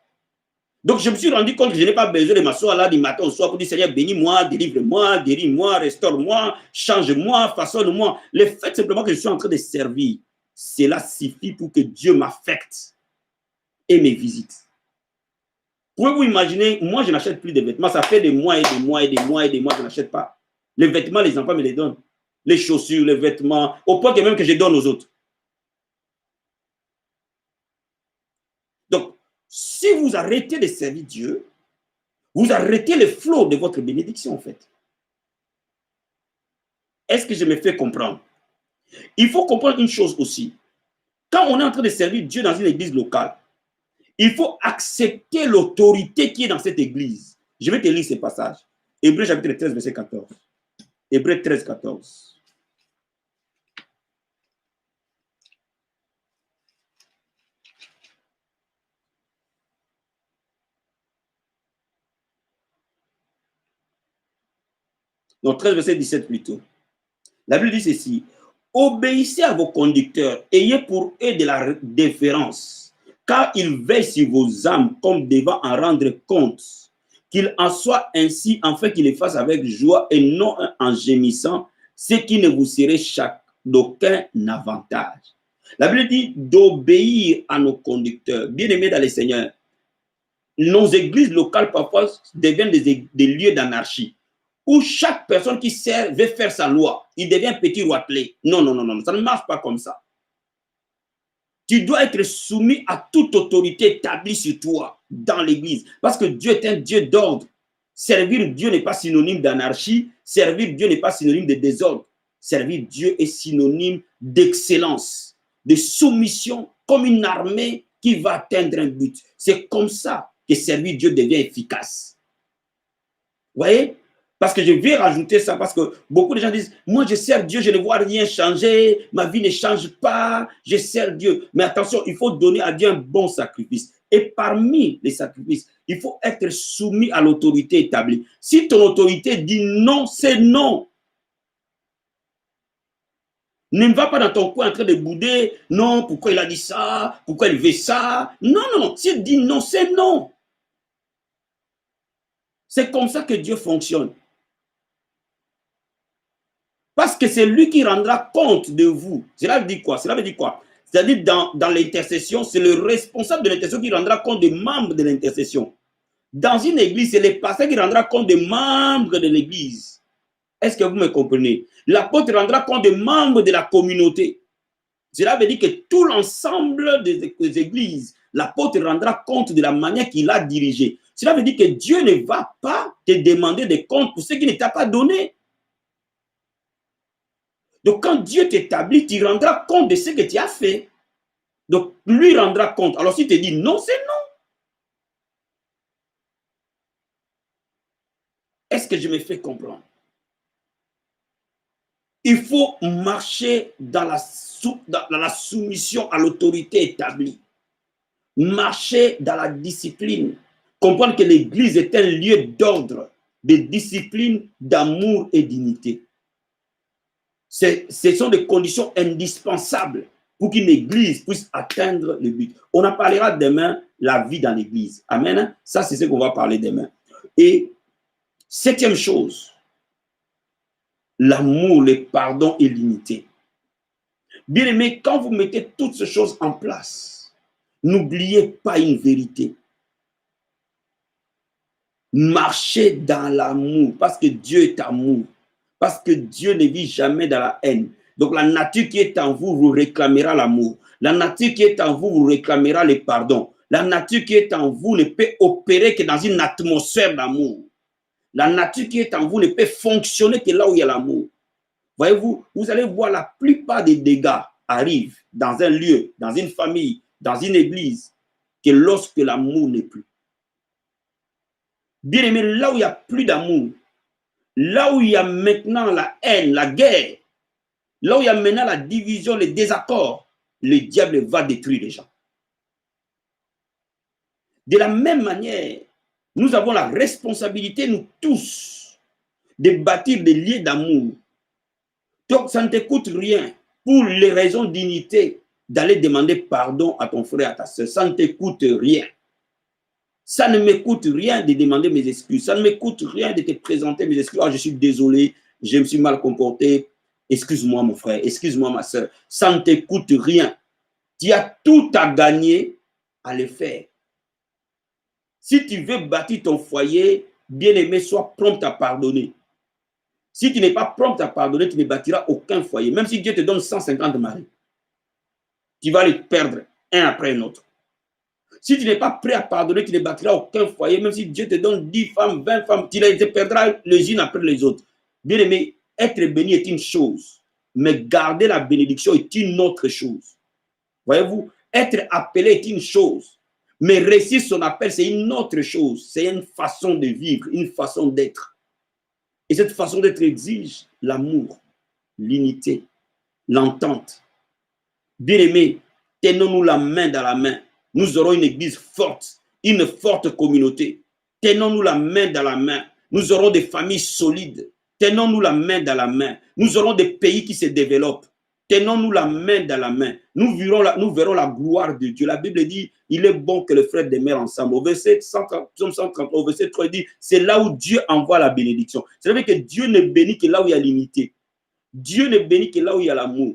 Donc, je me suis rendu compte que je n'ai pas besoin de m'asseoir là du matin au soir pour dire Seigneur, bénis-moi, délivre-moi, guéris-moi, restaure-moi, change-moi, façonne-moi. Le fait simplement que je suis en train de servir, cela suffit pour que Dieu m'affecte et me visite. Pouvez-vous imaginer, moi je n'achète plus de vêtements, ça fait des mois et des mois et des mois et des mois que je n'achète pas. Les vêtements, les enfants me les donnent. Les chaussures, les vêtements, au point que même que je donne aux autres. Donc, si vous arrêtez de servir Dieu, vous arrêtez le flot de votre bénédiction en fait. Est-ce que je me fais comprendre? Il faut comprendre une chose aussi. Quand on est en train de servir Dieu dans une église locale, il faut accepter l'autorité qui est dans cette église. Je vais te lire ce passage. Hébreux chapitre 13, verset 14. Hébreux 13, 14. Donc 13, verset 17 plutôt. La Bible dit ceci. Obéissez à vos conducteurs, ayez pour eux de la déférence, car ils veillent sur vos âmes comme devant en rendre compte. Qu'il en soit ainsi, afin qu'ils le fassent avec joie et non en gémissant, ce qui ne vous serait d'aucun avantage. La Bible dit d'obéir à nos conducteurs. Bien-aimés dans le Seigneur, nos églises locales parfois deviennent des lieux d'anarchie, où chaque personne qui sert veut faire sa loi. Il devient un petit roitelet. Non, non, non, non, ça ne marche pas comme ça. Tu dois être soumis à toute autorité établie sur toi dans l'église. Parce que Dieu est un Dieu d'ordre. Servir Dieu n'est pas synonyme d'anarchie. Servir Dieu n'est pas synonyme de désordre. Servir Dieu est synonyme d'excellence, de soumission, comme une armée qui va atteindre un but. C'est comme ça que servir Dieu devient efficace. Vous voyez? Parce que je vais rajouter ça, parce que beaucoup de gens disent, moi je sers Dieu, je ne vois rien changer, ma vie ne change pas, je sers Dieu. Mais attention, il faut donner à Dieu un bon sacrifice. Et parmi les sacrifices, il faut être soumis à l'autorité établie. Si ton autorité dit non, c'est non. Ne va pas dans ton coin en train de bouder, non, pourquoi il a dit ça, pourquoi il veut ça. Non, non, s'il dit non, c'est non. C'est comme ça que Dieu fonctionne. Parce que c'est lui qui rendra compte de vous. Cela veut dire quoi? Cela veut dire quoi? C'est-à-dire dans l'intercession, c'est le responsable de l'intercession qui rendra compte des membres de l'intercession. Dans une église, c'est le pasteur qui rendra compte des membres de l'église. Est-ce que vous me comprenez? L'apôtre rendra compte des membres de la communauté. Cela veut dire que tout l'ensemble des églises, l'apôtre rendra compte de la manière qu'il a dirigé. Cela veut dire que Dieu ne va pas te demander des comptes pour ce qu'il ne t'a pas donné. Donc, quand Dieu t'établit, tu rendras compte de ce que tu as fait. Donc, lui rendra compte. Alors, s'il te dit non, c'est non. Est-ce que je me fais comprendre? Il faut marcher dans la soumission à l'autorité établie. Marcher dans la discipline. Comprendre que l'Église est un lieu d'ordre, de discipline, d'amour et d'unité. Ce sont des conditions indispensables pour qu'une église puisse atteindre le but. On en parlera demain, la vie dans l'église. Amen. Ça, c'est ce qu'on va parler demain. Et septième chose, l'amour, le pardon et l'unité. Bien aimé, quand vous mettez toutes ces choses en place, n'oubliez pas une vérité. Marchez dans l'amour, parce que Dieu est amour. Parce que Dieu ne vit jamais dans la haine. Donc la nature qui est en vous, vous réclamera l'amour. La nature qui est en vous, vous réclamera le pardon. La nature qui est en vous ne peut opérer que dans une atmosphère d'amour. La nature qui est en vous ne peut fonctionner que là où il y a l'amour. Voyez-vous, vous allez voir la plupart des dégâts arrivent dans un lieu, dans une famille, dans une église, que lorsque l'amour n'est plus. Bien aimé, là où il n'y a plus d'amour, là où il y a maintenant la haine, la guerre, là où il y a maintenant la division, les désaccords, le diable va détruire les gens. De la même manière, nous avons la responsabilité, nous tous, de bâtir des liens d'amour. Donc, ça ne te coûte rien pour les raisons d'unité d'aller demander pardon à ton frère, à ta soeur. Ça ne te coûte rien. Ça ne me coûte rien de demander mes excuses. Ça ne me coûte rien de te présenter mes excuses. Oh, je suis désolé, je me suis mal comporté. Excuse-moi mon frère, excuse-moi ma soeur. Ça ne te coûte rien. Tu as tout à gagner à le faire. Si tu veux bâtir ton foyer, bien-aimé, sois prompt à pardonner. Si tu n'es pas prompt à pardonner, tu ne bâtiras aucun foyer. Même si Dieu te donne 150 maris, tu vas les perdre un après un autre. Si tu n'es pas prêt à pardonner, tu ne bâtiras aucun foyer. Même si Dieu te donne 10 femmes, 20 femmes, tu les perdras les unes après les autres. Bien aimé, être béni est une chose, mais garder la bénédiction est une autre chose. Voyez-vous, être appelé est une chose, mais réussir son appel, c'est une autre chose. C'est une façon de vivre, une façon d'être. Et cette façon d'être exige l'amour, l'unité, l'entente. Bien aimé, tenons-nous la main dans la main. Nous aurons une église forte, une forte communauté. Tenons-nous la main dans la main. Nous aurons des familles solides. Tenons-nous la main dans la main. Nous aurons des pays qui se développent. Tenons-nous la main dans la main. Nous verrons la gloire de Dieu. La Bible dit, il est bon que les frères demeurent ensemble. Au verset 130, au verset 3, il dit, c'est là où Dieu envoie la bénédiction. C'est-à-dire que Dieu ne bénit que là où il y a l'unité. Dieu ne bénit que là où il y a l'amour.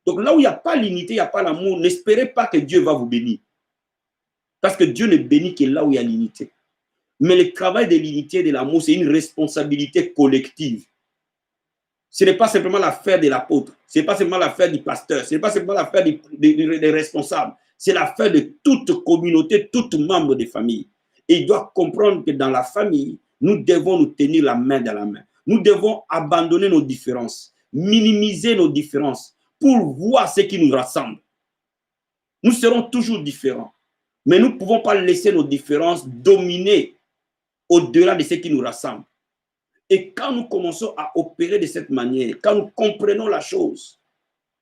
Donc là où il n'y a pas l'unité, il n'y a pas l'amour, n'espérez pas que Dieu va vous bénir. Parce que Dieu ne bénit que là où il y a l'unité. Mais le travail de l'unité et de l'amour, c'est une responsabilité collective. Ce n'est pas simplement l'affaire de l'apôtre, ce n'est pas simplement l'affaire du pasteur, ce n'est pas simplement l'affaire des responsables, c'est l'affaire de toute communauté, tout membre de famille. Et il doit comprendre que dans la famille, nous devons nous tenir la main dans la main. Nous devons abandonner nos différences, minimiser nos différences pour voir ce qui nous rassemble. Nous serons toujours différents, mais nous ne pouvons pas laisser nos différences dominer au-delà de ce qui nous rassemble. Et quand nous commençons à opérer de cette manière, quand nous comprenons la chose,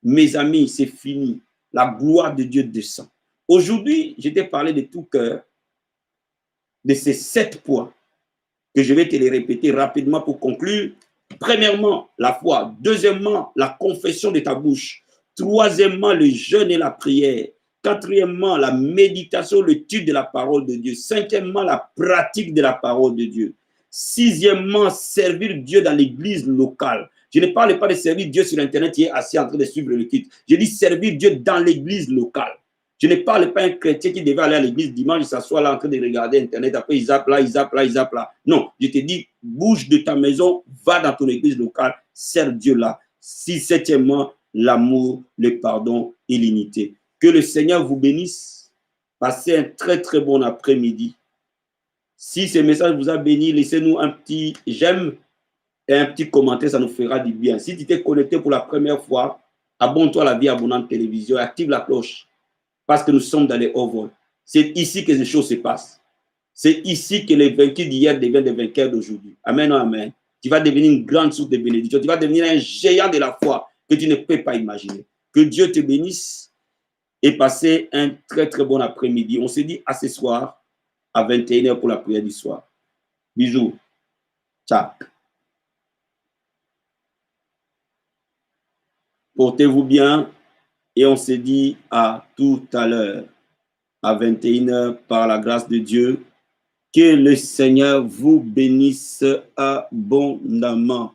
mes amis, c'est fini. La gloire de Dieu descend. Aujourd'hui, je t'ai parlé de tout cœur de ces 7 points que je vais te les répéter rapidement pour conclure. Premièrement, la foi. Deuxièmement, la confession de ta bouche. Troisièmement, le jeûne et la prière. Quatrièmement, la méditation, l'étude de la parole de Dieu. Cinquièmement, la pratique de la parole de Dieu. Sixièmement, servir Dieu dans l'église locale. Je ne parle pas de servir Dieu sur Internet qui est assis en train de suivre le culte. Je dis servir Dieu dans l'église locale. Je ne parle pas d'un chrétien qui devait aller à l'église dimanche, il s'assoit là en train de regarder Internet, après il zappe là, il zappe là, il zappe là. Non, je te dis, bouge de ta maison, va dans ton église locale, sers Dieu là. Septièmement, l'amour, le pardon et l'unité. Que le Seigneur vous bénisse. Passez un très très bon après-midi. Si ce message vous a béni, laissez-nous un petit j'aime et un petit commentaire, ça nous fera du bien. Si tu t'es connecté pour la première fois, abonne-toi à la Vie Abondante Télévision et active la cloche. Parce que nous sommes dans les hauts vols. C'est ici que les choses se passent. C'est ici que les vaincus d'hier deviennent des vainqueurs d'aujourd'hui. Amen, amen. Tu vas devenir une grande source de bénédiction. Tu vas devenir un géant de la foi que tu ne peux pas imaginer. Que Dieu te bénisse et passez un très très bon après-midi. On se dit à ce soir à 21h pour la prière du soir. Bisous. Ciao. Portez-vous bien et on se dit à tout à l'heure. À 21h par la grâce de Dieu. Que le Seigneur vous bénisse abondamment.